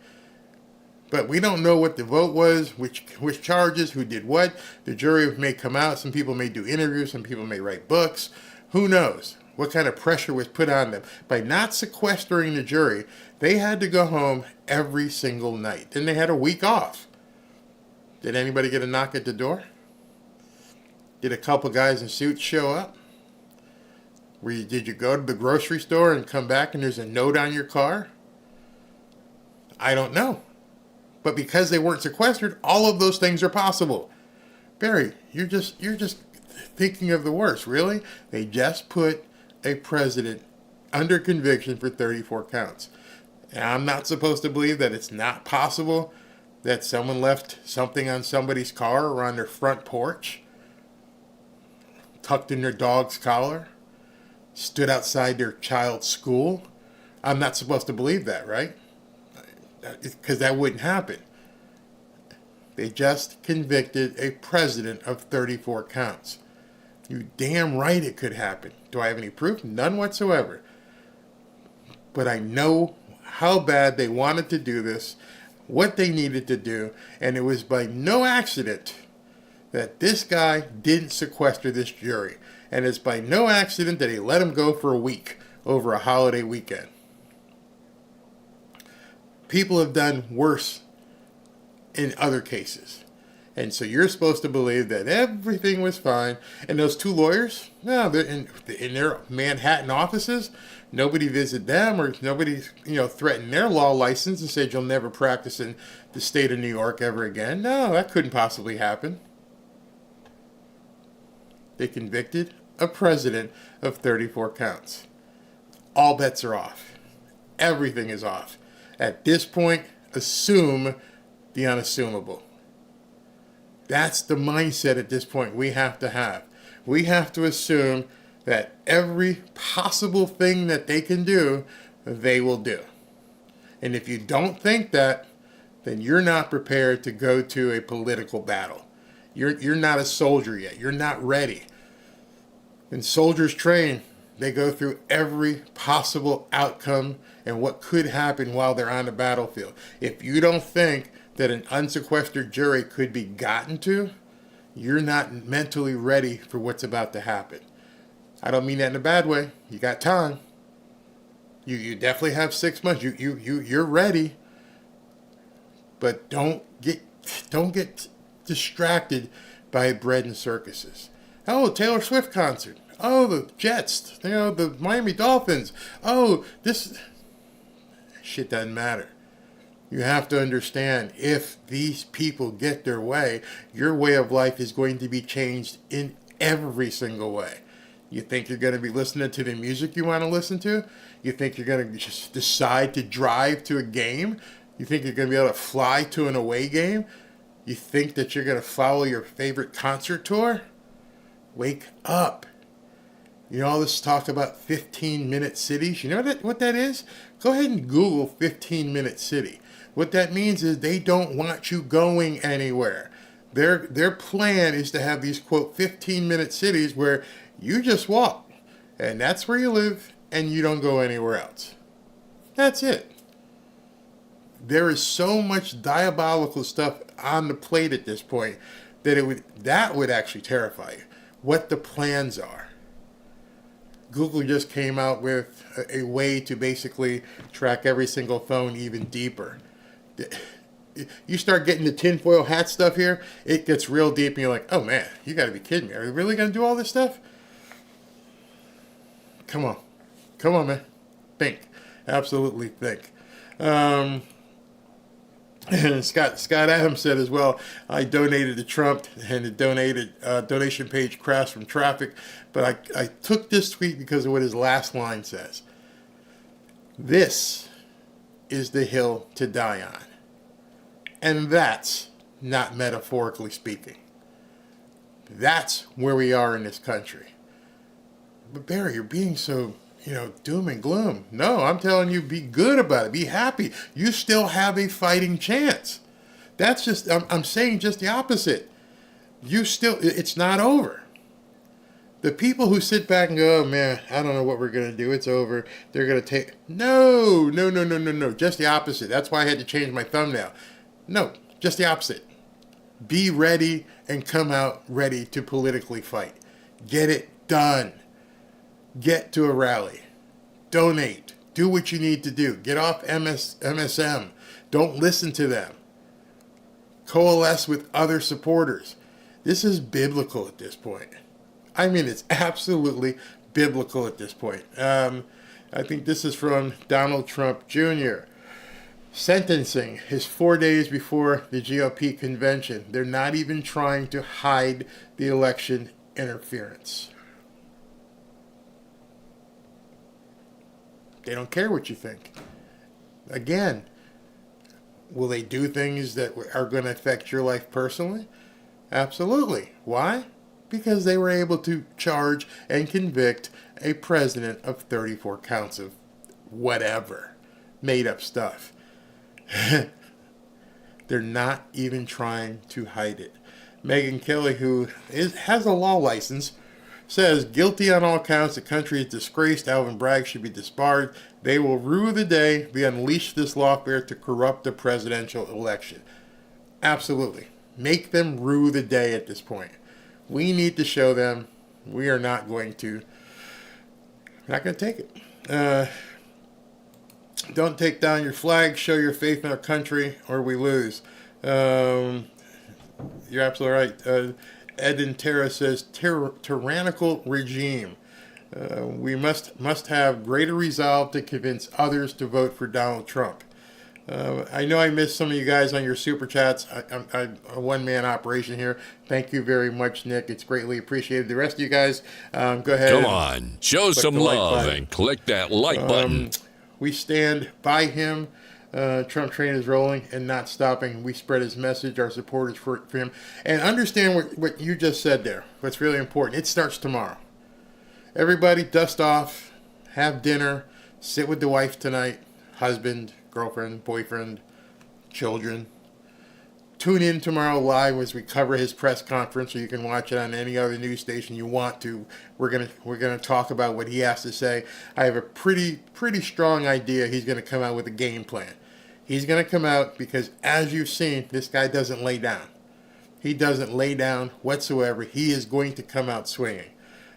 But we don't know what the vote was, which charges, who did what. The jury may come out. Some people may do interviews. Some people may write books. Who knows what kind of pressure was put on them? By not sequestering the jury, they had to go home every single night. Then they had a week off. Did anybody get a knock at the door? Did a couple guys in suits show up? Did you go to the grocery store and come back and there's a note on your car? I don't know. But because they weren't sequestered, all of those things are possible. Barry, you're just thinking of the worst, really? They just put a president under conviction for 34 counts. And I'm not supposed to believe that it's not possible that someone left something on somebody's car or on their front porch, tucked in their dog's collar, stood outside their child's school. I'm not supposed to believe that, right? Because that wouldn't happen. They just convicted a president of 34 counts. You damn right it could happen. Do I have any proof? None whatsoever. But I know how bad they wanted to do this, what they needed to do, and it was by no accident that this guy didn't sequester this jury. And it's by no accident that he let him go for a week over a holiday weekend. People have done worse in other cases. And so you're supposed to believe that everything was fine. And those 2 lawyers, no, they're in their Manhattan offices. nobody visited them, or nobody, threatened their law license and said you'll never practice in the state of New York ever again. No, that couldn't possibly happen. They convicted a president of 34 counts. All bets are off. Everything is off. At this point, assume the unassumable. That's the mindset at this point we have to have. We have to assume that every possible thing that they can do, they will do. And if you don't think that, then you're not prepared to go to a political battle. You're not a soldier yet. You're not ready. When soldiers train, they go through every possible outcome and what could happen while they're on the battlefield. If you don't think that an unsequestered jury could be gotten to, you're not mentally ready for what's about to happen. I don't mean that in a bad way. You got time. You definitely have 6 months. You're ready. But don't get distracted by bread and circuses. Oh, Taylor Swift concert. Oh, the Jets. The Miami Dolphins. Oh, this shit doesn't matter. You have to understand, if these people get their way, your way of life is going to be changed in every single way. You think you're going to be listening to the music you want to listen to? You think you're going to just decide to drive to a game? You think you're going to be able to fly to an away game? You think that you're going to follow your favorite concert tour? Wake up. You know all this talk about 15-minute cities? You know what that is? Go ahead and Google 15-minute city. What that means is they don't want you going anywhere. Their plan is to have these, quote, 15-minute cities where you just walk, and that's where you live, and you don't go anywhere else. That's it. There is so much diabolical stuff on the plate at this point that would actually terrify you. What the plans are. Google just came out with a way to basically track every single phone even deeper. You start getting the tinfoil hat stuff here, it gets real deep, and you're like, oh man, you gotta be kidding me. Are you really gonna do all this stuff? Come on, man. Think. Absolutely think. And Scott Adams said as well, I donated to Trump, and the donation page crashed from traffic, but I took this tweet because of what his last line says. This is the hill to die on. And that's not metaphorically speaking. That's where we are in this country. But Barry, you're being so, doom and gloom. No, I'm telling you, be good about it. Be happy. You still have a fighting chance. That's just, I'm saying just the opposite. It's not over. The people who sit back and go, oh man, I don't know what we're going to do. It's over. They're going to take, no. Just the opposite. That's why I had to change my thumbnail. No, just the opposite. Be ready and come out ready to politically fight. Get it done. Get to a rally. Donate. Do what you need to do. Get off MSM. Don't listen to them. Coalesce with other supporters. This is biblical at this point. I mean, it's absolutely biblical at this point. I think this is from Donald Trump Jr. Sentencing is 4 days before the GOP convention. They're not even trying to hide the election interference. They don't care what you think. Again, will they do things that are going to affect your life personally? Absolutely. Why? Because they were able to charge and convict a president of 34 counts of whatever, made up stuff. They're not even trying to hide it. Megyn Kelly, who has a law license, says, guilty on all counts, the country is disgraced, Alvin Bragg should be disbarred. They will rue the day we unleash this lawfare to corrupt the presidential election. Absolutely. Make them rue the day at this point. We need to show them we are not going to take it. Don't take down your flag, show your faith in our country, or we lose. You're absolutely right. Eden Terra says, tyrannical regime. We must have greater resolve to convince others to vote for Donald Trump. I know I missed some of you guys on your super chats. I'm a one-man operation here. Thank you very much, Nick. It's greatly appreciated. The rest of you guys, go ahead. Come on, show some love and click that like button. We stand by him. Trump train is rolling and not stopping. We spread his message, our supporters for him. And understand what you just said there. What's really important. It starts tomorrow. Everybody dust off, have dinner, sit with the wife tonight, husband, girlfriend, boyfriend, children. Tune in tomorrow live as we cover his press conference, or you can watch it on any other news station you want to. We're gonna talk about what he has to say. I have a pretty strong idea he's gonna come out with a game plan. He's gonna come out because, as you've seen, this guy doesn't lay down. He doesn't lay down whatsoever. He is going to come out swinging.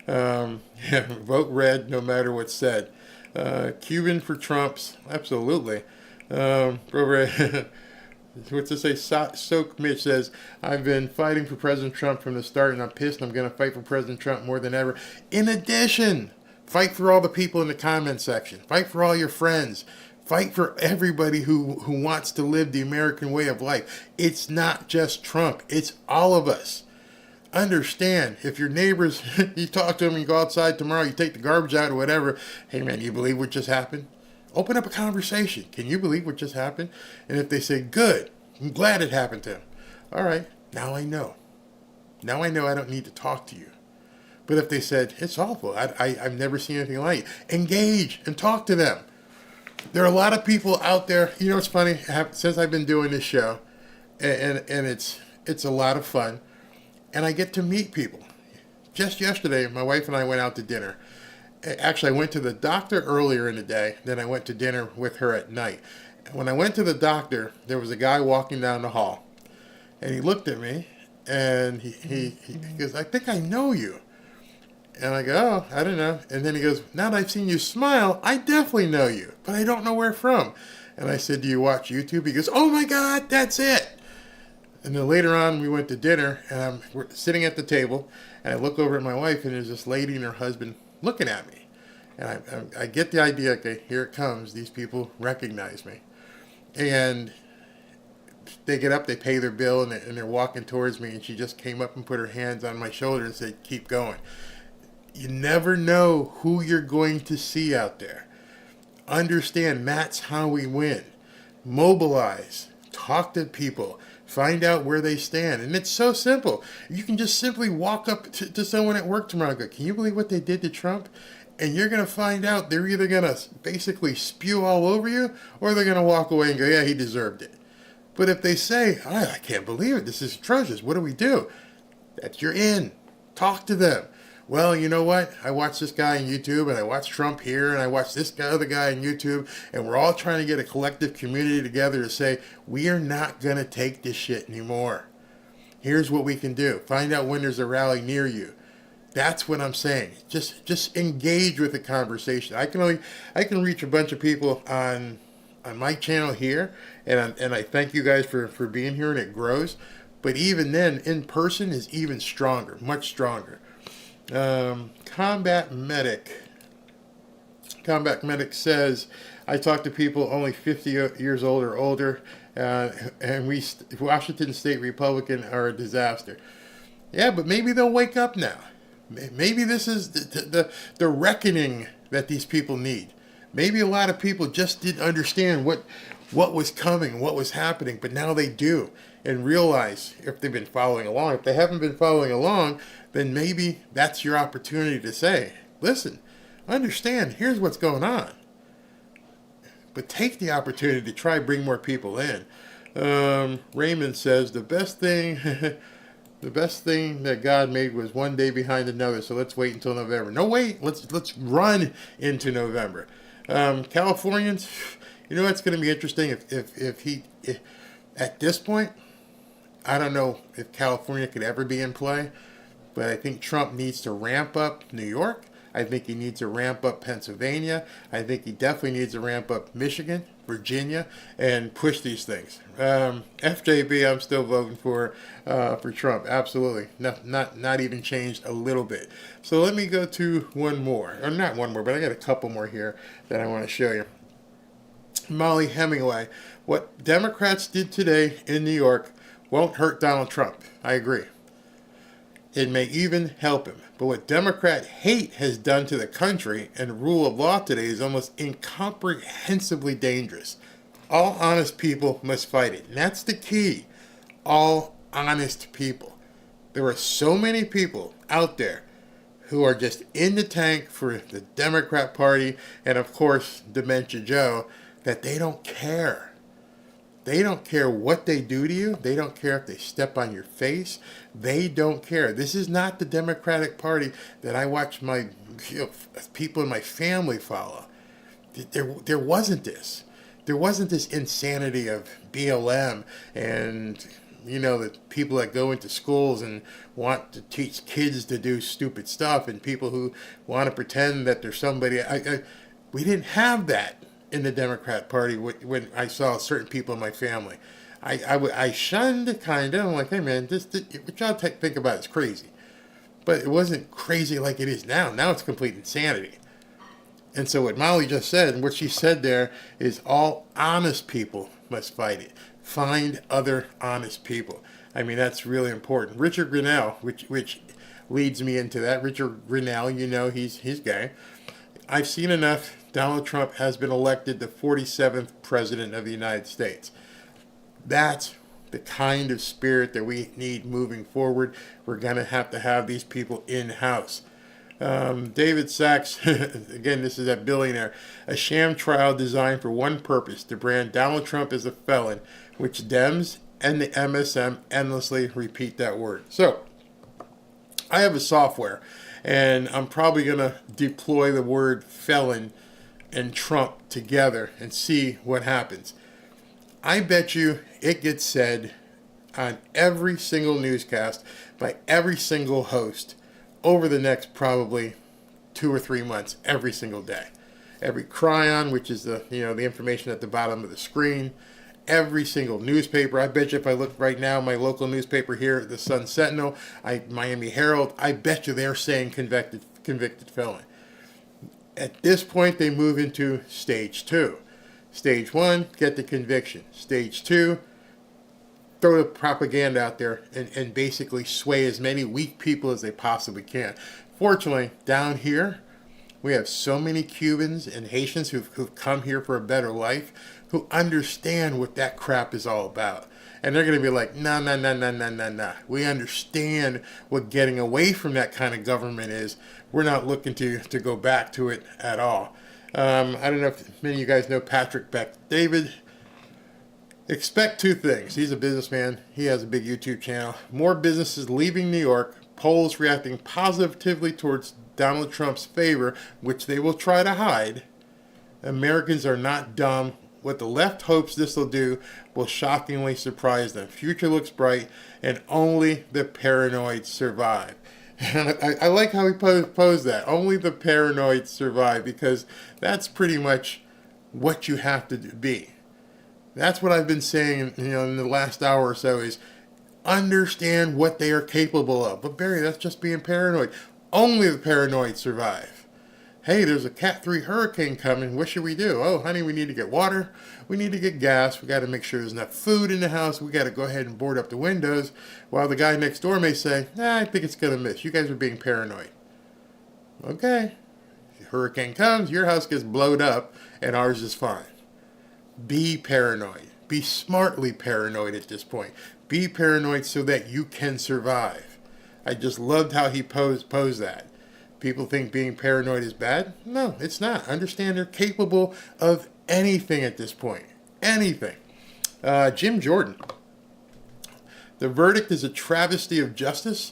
Vote red no matter what's said. Cuban for Trumps, absolutely. What's to say? Soak Mitch says, I've been fighting for President Trump from the start, and I'm pissed. I'm going to fight for President Trump more than ever. In addition, fight for all the people in the comment section. Fight for all your friends. Fight for everybody who wants to live the American way of life. It's not just Trump. It's all of us. Understand, if your neighbors, you talk to them, you go outside tomorrow, you take the garbage out or whatever, hey man, you believe what just happened? Open up a conversation. Can you believe what just happened? And if they say, good, I'm glad it happened to him. All right, now I know. Now I know I don't need to talk to you. But if they said, it's awful, I've never seen anything like it, engage and talk to them. There are a lot of people out there, you know, it's funny, since I've been doing this show, and it's a lot of fun, and I get to meet people. Just yesterday, my wife and I went out to dinner. Actually, I went to the doctor earlier in the day, then I went to dinner with her at night. When I went to the doctor, there was a guy walking down the hall, and he looked at me, and he goes, I think I know you. And I go, oh, I don't know. And then he goes, now that I've seen you smile, I definitely know you, but I don't know where from. And I said, do you watch YouTube? He goes, oh my God, that's it. And then later on, we went to dinner, and we're sitting at the table, and I look over at my wife, and there's this lady and her husband looking at me. And I get the idea, okay, here it comes. These people recognize me. And they get up, they pay their bill, and they're walking towards me, and she just came up and put her hands on my shoulder and said, keep going. You never know who you're going to see out there. Understand, that's how we win. Mobilize. Talk to people. Find out where they stand. And it's so simple. You can just simply walk up to someone at work tomorrow and go, can you believe what they did to Trump? And you're going to find out they're either going to basically spew all over you, or they're going to walk away and go, yeah, he deserved it. But if they say, I can't believe it, this is atrocious, what do we do? That's your in. Talk to them. Well, you know what? I watched this guy on YouTube, and I watched Trump here, and I watched this other guy on YouTube, and we're all trying to get a collective community together to say, we are not going to take this shit anymore. Here's what we can do. Find out when there's a rally near you. That's what I'm saying. Just engage with the conversation. I can reach a bunch of people on my channel here, and I thank you guys for being here, and it grows. But even then, in person is even stronger, much stronger. Combat Medic says, I talk to people only 50 years old or older, and Washington State Republican are a disaster. Yeah, but maybe they'll wake up now. Maybe this is the reckoning that these people need. Maybe a lot of people just didn't understand what was coming, what was happening, but now they do, and realize if they've been following along. If they haven't been following along, then maybe that's your opportunity to say, listen, understand, here's what's going on. But take the opportunity to try bring more people in. Raymond says, the best thing that God made was one day behind another, so let's wait until November. No, wait, let's run into November. Californians, you know what's going to be interesting? If at this point, I don't know if California could ever be in play, but I think Trump needs to ramp up New York. I think he needs to ramp up Pennsylvania. I think he definitely needs to ramp up Michigan, Virginia, and push these things. FJB, I'm still voting for Trump. Absolutely, not even changed a little bit. So let me go to one more, or not one more, but I got a couple more here that I want to show you. Molly Hemingway, what Democrats did today in New York won't hurt Donald Trump. I agree. It may even help him. But what Democrat hate has done to the country and rule of law today is almost incomprehensibly dangerous. All honest people must fight it. And that's the key. All honest people. There are so many people out there who are just in the tank for the Democrat Party and, of course, Dementia Joe, that they don't care. They don't care what they do to you. They don't care if they step on your face. They don't care. This is not the Democratic Party that I watch my people in my family follow. There wasn't this. There wasn't this insanity of BLM and, the people that go into schools and want to teach kids to do stupid stuff and people who want to pretend that there's somebody. We didn't have that in the Democrat Party when I saw certain people in my family. I shunned kind of. I'm like, hey man, what y'all think about is crazy. But it wasn't crazy like it is now. Now it's complete insanity. And so what Molly just said, and what she said there, is all honest people must fight it. Find other honest people. I mean, that's really important. Richard Grenell, which leads me into that. Richard Grenell, he's gay. I've seen enough. Donald Trump has been elected the 47th president of the United States. That's the kind of spirit that we need moving forward. We're going to have these people in-house. David Sachs, again, this is that billionaire, a sham trial designed for one purpose, to brand Donald Trump as a felon, which Dems and the MSM endlessly repeat that word. So, I have a software, and I'm probably going to deploy the word felon and Trump together and see what happens. I bet you it gets said on every single newscast by every single host over the next probably 2 or 3 months, every single day. Every cryon, which is the information at the bottom of the screen, every single newspaper. I bet you if I look right now, my local newspaper here, the Sun Sentinel, Miami Herald, I bet you they're saying convicted felon. At this point, they move into stage 2. Stage 1, get the conviction. Stage 2, throw the propaganda out there and basically sway as many weak people as they possibly can. Fortunately, down here, we have so many Cubans and Haitians who've come here for a better life, who understand what that crap is all about. And they're going to be like, nah. We understand what getting away from that kind of government is. We're not looking to go back to it at all. I don't know if many of you guys know Patrick Beck David. Expect 2 things. He's a businessman. He has a big YouTube channel. More businesses leaving New York. Polls reacting positively towards Donald Trump's favor, which they will try to hide. Americans are not dumb. What the left hopes this will do will shockingly surprise them. Future looks bright, and only the paranoid survive. And I like how he posed that. Only the paranoid survive, because that's pretty much what you have to be. That's what I've been saying, in the last hour or so, is understand what they are capable of. But Barry, that's just being paranoid. Only the paranoid survive. Hey, there's a Cat 3 hurricane coming. What should we do? Oh, honey, we need to get water. We need to get gas. We got to make sure there's enough food in the house. We got to go ahead and board up the windows. While the guy next door may say, I think it's going to miss. You guys are being paranoid. Okay. The hurricane comes, your house gets blowed up, and ours is fine. Be paranoid. Be smartly paranoid at this point. Be paranoid so that you can survive. I just loved how he posed that. People think being paranoid is bad? No, it's not. Understand they're capable of anything at this point. Anything. Jim Jordan. The verdict is a travesty of justice.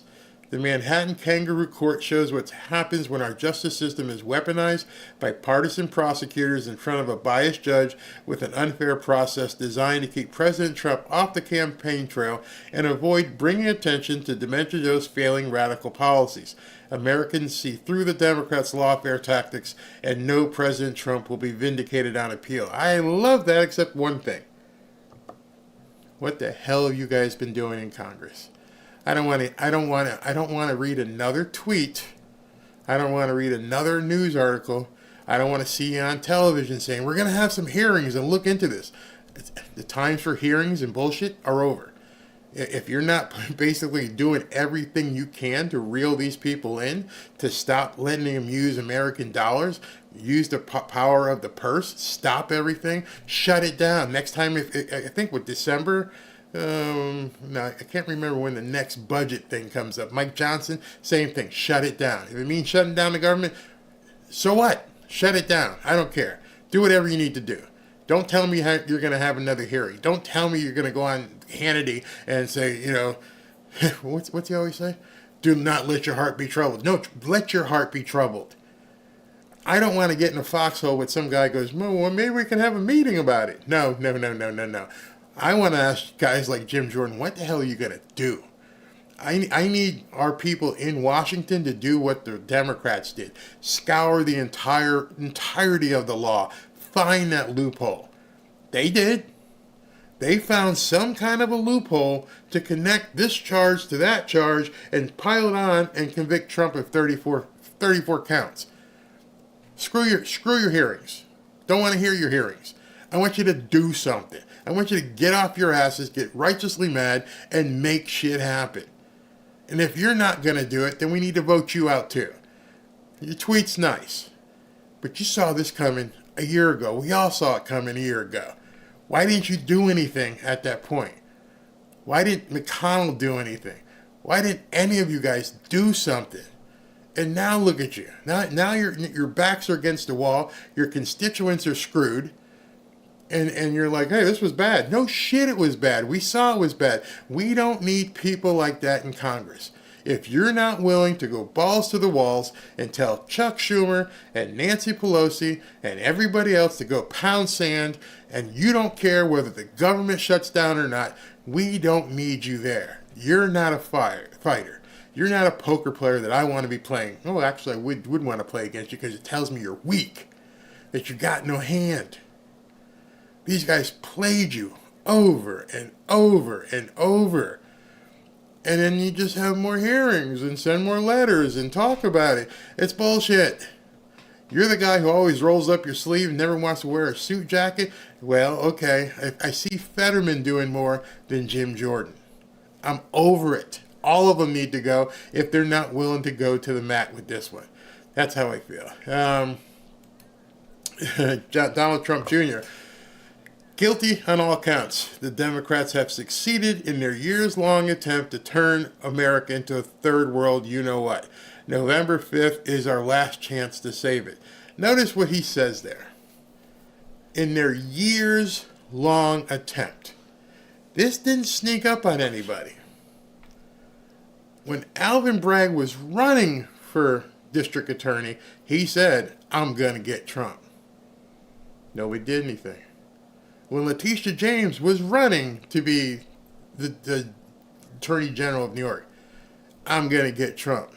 The Manhattan Kangaroo Court shows what happens when our justice system is weaponized by partisan prosecutors in front of a biased judge with an unfair process designed to keep President Trump off the campaign trail and avoid bringing attention to DeSantis' failing radical policies. Americans see through the Democrats' lawfare tactics and know President Trump will be vindicated on appeal. I love that, except one thing. What the hell have you guys been doing in Congress? I don't want to read another tweet. I don't want to read another news article. I don't want to see you on television saying, we're going to have some hearings and look into this. The times for hearings and bullshit are over. If you're not basically doing everything you can to reel these people in, to stop letting them use American dollars, use the power of the purse, stop everything, shut it down. Next time, I think with December, no, I can't remember when the next budget thing comes up. Mike Johnson, same thing, shut it down. If it means shutting down the government, so what? Shut it down. I don't care. Do whatever you need to do. Don't tell me how you're going to have another hearing. Don't tell me you're going to go on Hannity and say, you know, what's he always say? Do not let your heart be troubled. No, let your heart be troubled. I don't want to get in a foxhole with some guy goes, well, maybe we can have a meeting about it. No. I want to ask guys like Jim Jordan, what the hell are you going to do? I need our people in Washington to do what the Democrats did. Scour the entirety of the law. Find that loophole. They did. They found some kind of a loophole to connect this charge to that charge and pile it on and convict Trump of 34 counts. Screw your hearings. Don't want to hear your hearings. I want you to do something. I want you to get off your asses, get righteously mad, and make shit happen. And if you're not going to do it, then we need to vote you out too. Your tweet's nice, but you saw this coming a year ago. We all saw it coming a year ago. Why didn't you do anything at that point? Why didn't McConnell do anything? Why didn't any of you guys do something? And now look at you. Now your backs are against the wall. Your constituents are screwed. And you're like, hey, this was bad. No shit, it was bad. We saw it was bad. We don't need people like that in Congress. If you're not willing to go balls to the walls and tell Chuck Schumer and Nancy Pelosi and everybody else to go pound sand, and you don't care whether the government shuts down or not, we don't need you there. You're not a fighter. You're not a poker player that I want to be playing. Oh, actually, I would want to play against you because it tells me you're weak, that you got no hand. These guys played you over and over and over. And then you just have more hearings and send more letters and talk about it. It's bullshit. You're the guy who always rolls up your sleeve and never wants to wear a suit jacket. Well, okay, I see Fetterman doing more than Jim Jordan. I'm over it. All of them need to go if they're not willing to go to the mat with this one. That's how I feel. Donald Trump Jr., guilty on all counts. The Democrats have succeeded in their years-long attempt to turn America into a third world you-know-what. November 5th is our last chance to save it. Notice what he says there. In their years-long attempt. This didn't sneak up on anybody. When Alvin Bragg was running for district attorney, he said, I'm going to get Trump. Nobody did anything. When Letitia James was running to be the Attorney General of New York, I'm going to get Trump.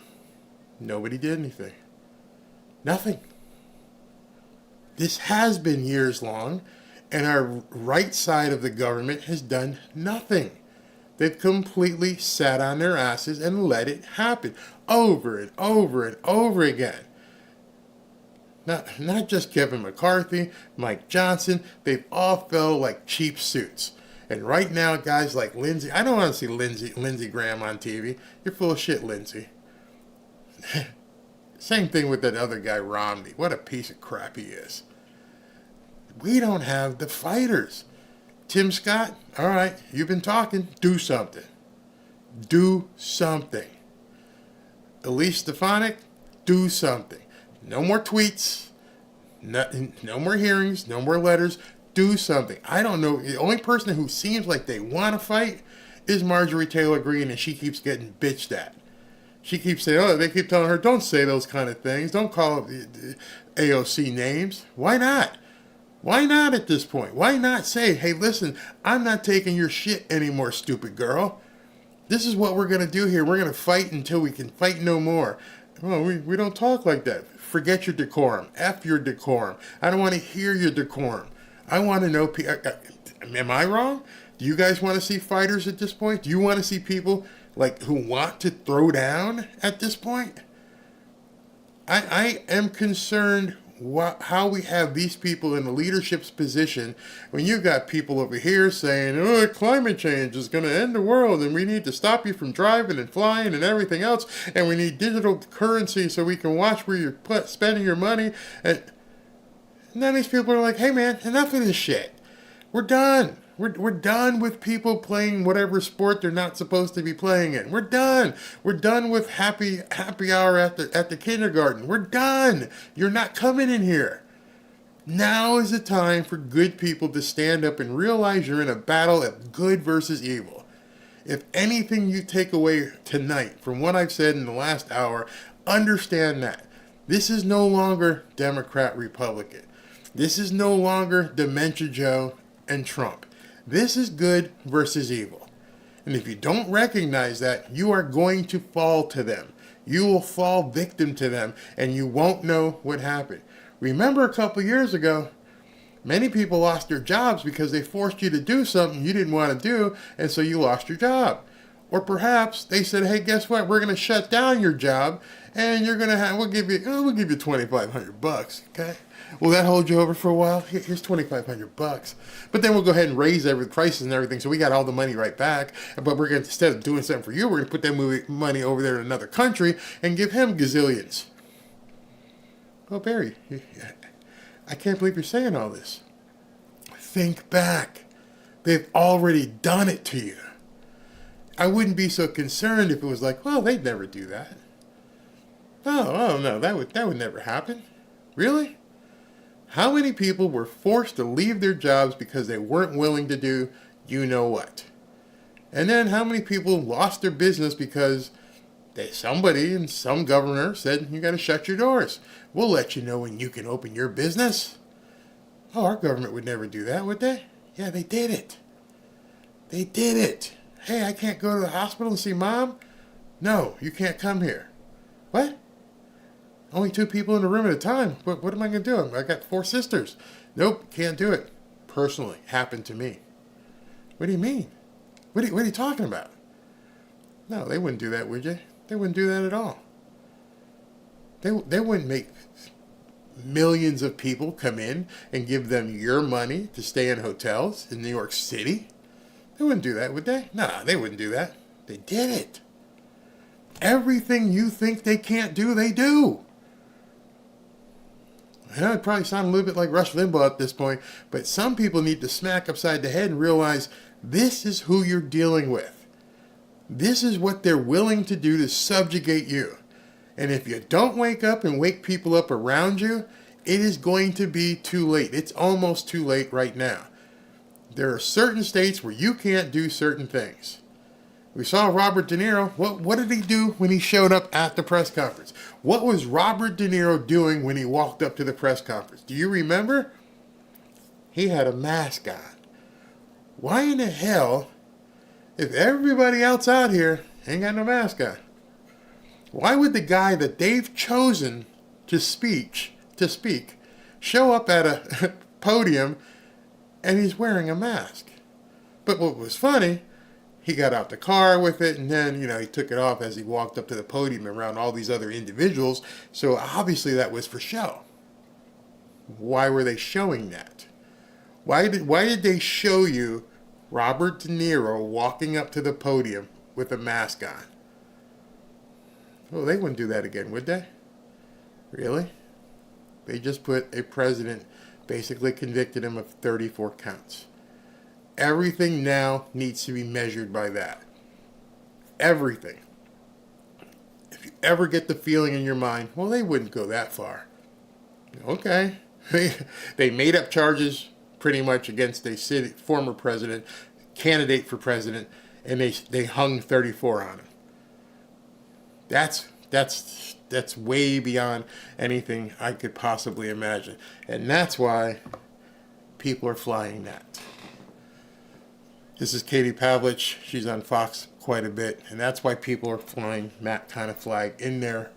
Nobody did anything. Nothing. This has been years long, and our right side of the government has done nothing. They've completely sat on their asses and let it happen over and over and over again. Not just Kevin McCarthy, Mike Johnson, they've all fell like cheap suits. And right now, guys like Lindsey, I don't want to see Lindsey Graham on TV. You're full of shit, Lindsey. Same thing with that other guy, Romney. What a piece of crap he is. We don't have the fighters. Tim Scott, all right, you've been talking. Do something. Do something. Elise Stefanik, do something. No more tweets, no more hearings, no more letters. Do something. I don't know. The only person who seems like they want to fight is Marjorie Taylor Greene, and she keeps getting bitched at. She keeps saying, oh, they keep telling her, don't say those kind of things. Don't call AOC names. Why not? Why not at this point? Why not say, hey, listen, I'm not taking your shit anymore, stupid girl. This is what we're going to do here. We're going to fight until we can fight no more. Well, we don't talk like that. Forget your decorum. F your decorum. I don't want to hear your decorum. I want to know, am I wrong? Do you guys want to see fighters at this point? Do you want to see people like who want to throw down at this point? I am concerned how we have these people in the leadership's position when you've got people over here saying, oh, climate change is going to end the world and we need to stop you from driving and flying and everything else, and we need digital currency so we can watch where you're spending your money. And then these people are like, hey man, enough of this shit. We're done. We're done with people playing whatever sport they're not supposed to be playing in. We're done. We're done with happy hour at the kindergarten. We're done. You're not coming in here. Now is the time for good people to stand up and realize you're in a battle of good versus evil. If anything you take away tonight from what I've said in the last hour, understand that. This is no longer Democrat, Republican. This is no longer Dementia Joe and Trump. This is good versus evil. And if you don't recognize that, you are going to fall to them. You will fall victim to them, and you won't know what happened. Remember a couple years ago, many people lost their jobs because they forced you to do something you didn't want to do, and so you lost your job. Or perhaps they said, hey, guess what? We're going to shut down your job, and you're going to we'll give you $2,500, okay? Will that hold you over for a while? Here's $2,500. But then we'll go ahead and raise the prices and everything, so we got all the money right back. But we're going to, instead of doing something for you, we're going to put that money over there in another country and give him gazillions. Well, Barry, I can't believe you're saying all this. Think back. They've already done it to you. I wouldn't be so concerned if it was like, well, they'd never do that. Oh no, that would never happen. Really? How many people were forced to leave their jobs because they weren't willing to do you know what? And then how many people lost their business because somebody and some governor said, you got to shut your doors. We'll let you know when you can open your business. Oh, our government would never do that, would they? Yeah, they did it. They did it. Hey, I can't go to the hospital and see mom? No, you can't come here. What? Only 2 people in the room at a time. What am I going to do? I got 4 sisters. Nope, can't do it. Personally, happened to me. What do you mean? What are you talking about? No, they wouldn't do that, would you? They wouldn't do that at all. They wouldn't make millions of people come in and give them your money to stay in hotels in New York City. They wouldn't do that, would they? Nah, they wouldn't do that. They did it. Everything you think they can't do, they do. I know it probably sounds a little bit like Rush Limbaugh at this point, but some people need to smack upside the head and realize this is who you're dealing with. This is what they're willing to do to subjugate you. And if you don't wake up and wake people up around you, it is going to be too late. It's almost too late right now. There are certain states where you can't do certain things. We saw Robert De Niro. What did he do when he showed up at the press conference? What was Robert De Niro doing when he walked up to the press conference? Do you remember? He had a mask on. Why in the hell, if everybody else out here ain't got no mask on, why would the guy that they've chosen to speak show up at a podium and he's wearing a mask? But what was funny, he got out the car with it, and then, he took it off as he walked up to the podium around all these other individuals. So obviously that was for show. Why were they showing that? Why did they show you Robert De Niro walking up to the podium with a mask on? Well, they wouldn't do that again, would they? Really? They just put a president, basically convicted him of 34 counts. Everything now needs to be measured by that. Everything. If you ever get the feeling in your mind, well, they wouldn't go that far. Okay. They made up charges pretty much against a former president, candidate for president, and they hung 34 on him. That's way beyond anything I could possibly imagine. And that's why people are flying that. This is Katie Pavlich. She's on Fox quite a bit. And that's why people are flying that kind of flag in their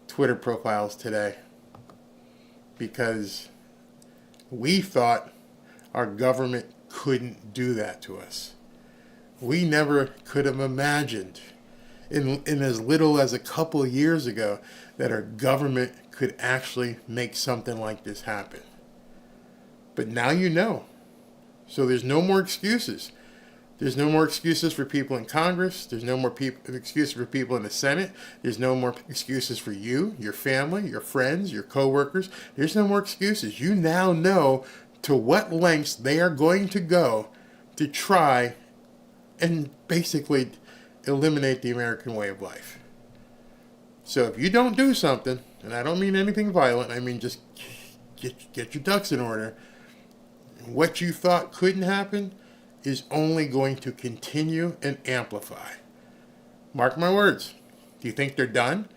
Twitter profiles today. Because we thought our government couldn't do that to us. We never could have imagined in as little as a couple of years ago that our government could actually make something like this happen. But now you know. So there's no more excuses. There's no more excuses for people in Congress. There's no more excuses for people in the Senate. There's no more excuses for you, your family, your friends, your coworkers. There's no more excuses. You now know to what lengths they are going to go to try and basically eliminate the American way of life. So if you don't do something, and I don't mean anything violent, I mean just get your ducks in order, what you thought couldn't happen is only going to continue and amplify. Mark my words. Do you think they're done?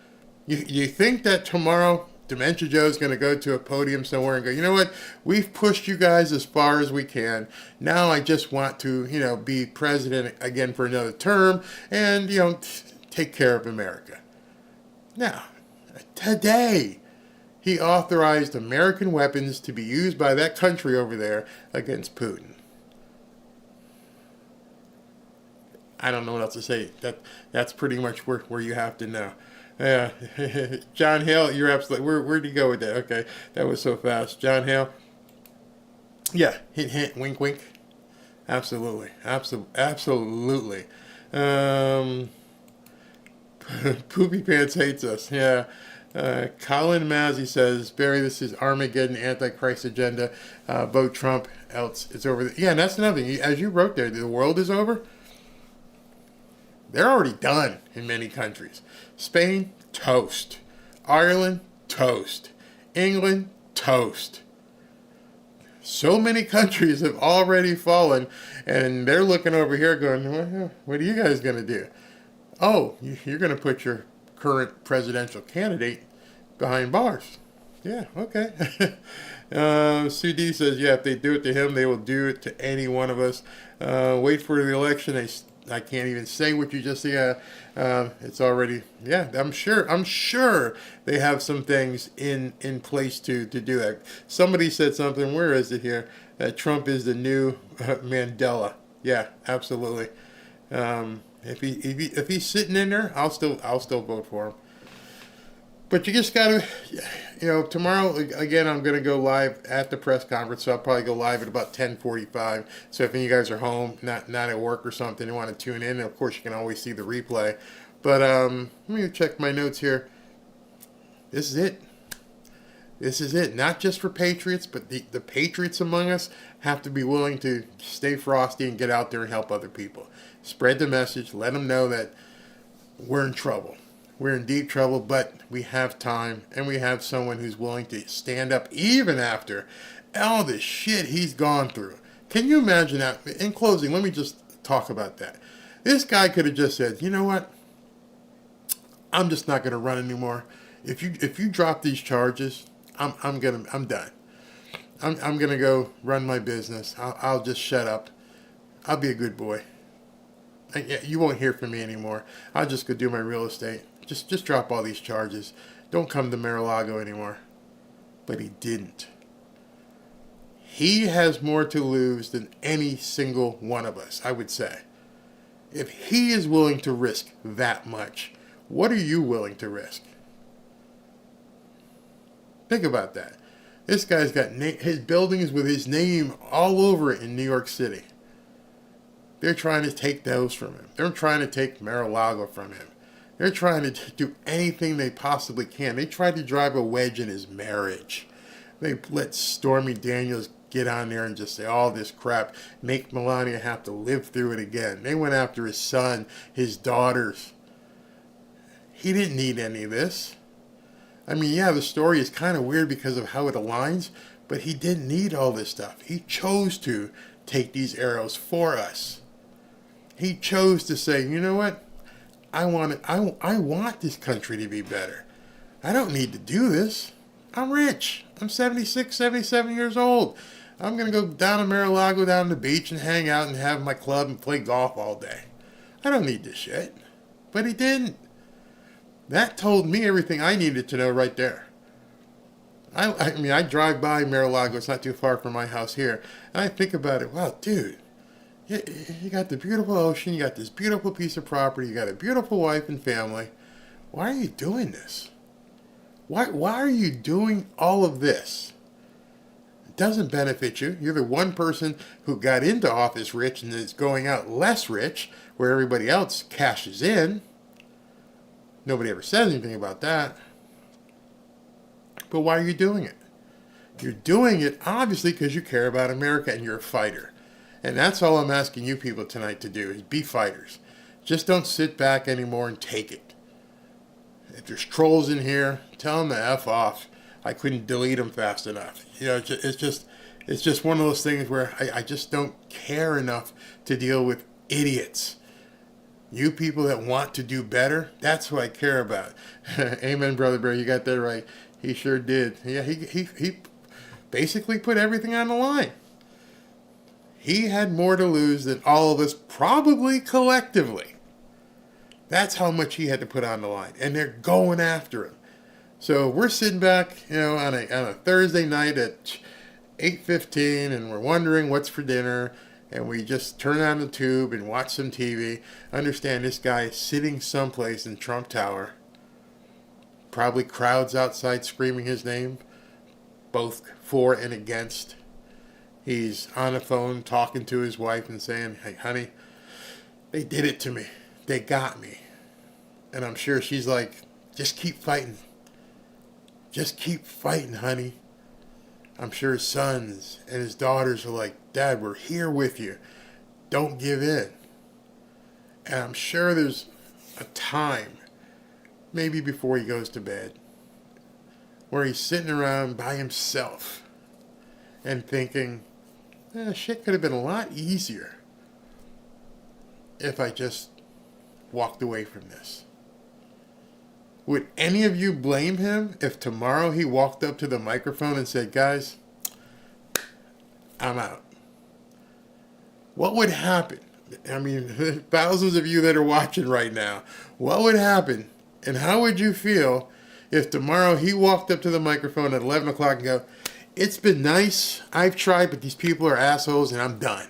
You think that tomorrow Dementia Joe's going to go to a podium somewhere and go, you know what, we've pushed you guys as far as we can. Now I just want to, be president again for another term and, take care of America. Now, today, he authorized American weapons to be used by that country over there against Putin. I don't know what else to say. That's pretty much where you have to know. Yeah, John Hale, you're absolutely. Where'd you go with that? Okay, that was so fast. John Hale. Yeah, hint, hint, wink, wink. Absolutely, absolutely. Poopy Pants hates us. Yeah. Colin Mazzy says, Barry, this is Armageddon Antichrist agenda. Vote Trump, else it's over. Yeah, and that's another thing. As you wrote there, the world is over. They're already done in many countries. Spain, toast. Ireland, toast. England, toast. So many countries have already fallen, and they're looking over here going, well, what are you guys going to do? Oh, you're going to put your current presidential candidate behind bars. Yeah, okay. Sue D says, yeah, if they do it to him, they will do it to any one of us. Wait for the election. I can't even say what you just said. It's already, yeah, I'm sure they have some things in place to do that. Somebody said something, where is it here? That Trump is the new Mandela. Yeah, absolutely. If he's sitting in there, I'll still vote for him. But you just gotta, tomorrow again I'm gonna go live at the press conference, so I'll probably go live at about 10:45. So if any of you guys are home, not at work or something, you want to tune in, of course you can always see the replay. But let me check my notes here. This is it. This is it. Not just for patriots, but the patriots among us have to be willing to stay frosty and get out there and help other people. Spread the message. Let them know that we're in trouble. We're in deep trouble, but we have time, and we have someone who's willing to stand up even after all the shit he's gone through. Can you imagine that? In closing, let me just talk about that. This guy could have just said, you know what? I'm just not going to run anymore. If you drop these charges, I'm done. I'm going to go run my business. I'll just shut up. I'll be a good boy. You won't hear from me anymore. I'll just go do my real estate. Just drop all these charges. Don't come to Mar-a-Lago anymore. But he didn't. He has more to lose than any single one of us, I would say. If he is willing to risk that much, what are you willing to risk? Think about that. This guy's got his buildings with his name all over it in New York City. They're trying to take those from him. They're trying to take Mar-a-Lago from him. They're trying to do anything they possibly can. They tried to drive a wedge in his marriage. They let Stormy Daniels get on there and just say all this crap, make Melania have to live through it again. They went after his son, his daughters. He didn't need any of this. I mean, yeah, the story is kind of weird because of how it aligns, but he didn't need all this stuff. He chose to take these arrows for us. He chose to say, you know what? I want this country to be better. I don't need to do this. I'm rich. I'm 76, 77 years old. I'm going to go down to Mar-a-Lago, down to the beach, and hang out and have my club and play golf all day. I don't need this shit. But he didn't. That told me everything I needed to know right there. I mean, I drive by Mar-a-Lago. It's not too far from my house here. And I think about it. Wow, dude. You got the beautiful ocean. You got this beautiful piece of property. You got a beautiful wife and family. Why are you doing this? Why are you doing all of this? It doesn't benefit you. You're the one person who got into office rich and is going out less rich, where everybody else cashes in. Nobody ever says anything about that. But why are you doing it? You're doing it obviously because you care about America and you're a fighter. And that's all I'm asking you people tonight to do, is be fighters. Just don't sit back anymore and take it. If there's trolls in here, tell them to F off. I couldn't delete them fast enough. You know, it's just one of those things where I just don't care enough to deal with idiots. You people that want to do better, that's who I care about. Amen, Brother Bear. You got that right. He sure did. Yeah, he basically put everything on the line. He had more to lose than all of us, probably collectively. That's how much he had to put on the line. And they're going after him. So we're sitting back, you know, on a Thursday night at 8:15, and we're wondering what's for dinner. And we just turn on the tube and watch some TV. Understand this guy is sitting someplace in Trump Tower. Probably crowds outside screaming his name, both for and against. He's on the phone talking to his wife and saying, "Hey, honey, they did it to me. They got me." And I'm sure she's like, "Just keep fighting. Just keep fighting, honey." I'm sure his sons and his daughters are like, "Dad, we're here with you. Don't give in." And I'm sure there's a time, maybe before he goes to bed, where he's sitting around by himself and thinking, shit could have been a lot easier if I just walked away from this. Would any of you blame him if tomorrow he walked up to the microphone and said, "Guys, I'm out"? What would happen? I mean, thousands of you that are watching right now, what would happen and how would you feel if tomorrow he walked up to the microphone at 11 o'clock and go, "It's been nice. I've tried, but these people are assholes and I'm done.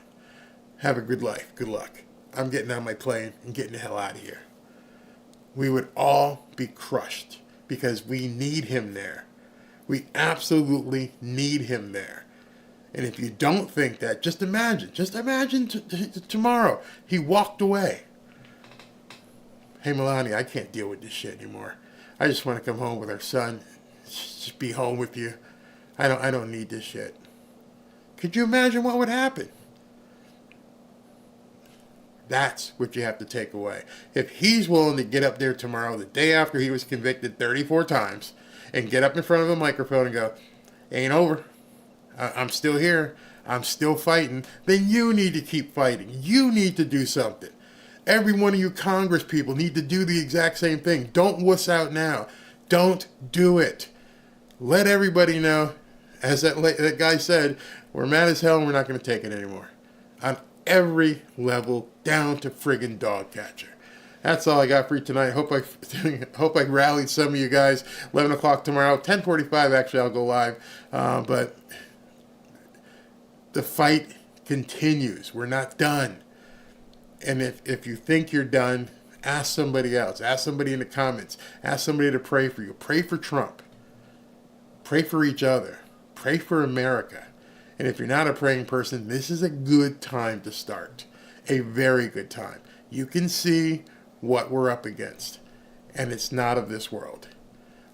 Have a good life. Good luck. I'm getting on my plane and getting the hell out of here"? We would all be crushed because we need him there. We absolutely need him there. And if you don't think that, just imagine tomorrow he walked away. "Hey, Melania, I can't deal with this shit anymore. I just want to come home with our son. Just be home with you. I don't need this shit." Could you imagine what would happen? That's what you have to take away. If he's willing to get up there tomorrow, the day after he was convicted 34 times, and get up in front of a microphone and go, "Ain't over. I'm still here. I'm still fighting," then you need to keep fighting. You need to do something. Every one of you Congress people need to do the exact same thing. Don't wuss out now. Don't do it. Let everybody know, as that guy said, we're mad as hell and we're not going to take it anymore. On every level, down to friggin' dog catcher. That's all I got for you tonight. Hope I rallied some of you guys. 11 o'clock tomorrow. 10:45 actually I'll go live. But the fight continues. We're not done. And if you think you're done, ask somebody else. Ask somebody in the comments. Ask somebody to pray for you. Pray for Trump. Pray for each other. Pray for America. And if you're not a praying person, this is a good time to start. A very good time. You can see what we're up against. And it's not of this world.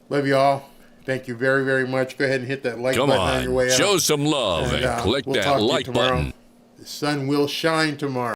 Love you all. Thank you very, very much. Go ahead and hit that like button on your way out. Show some love and click that like button. The sun will shine tomorrow.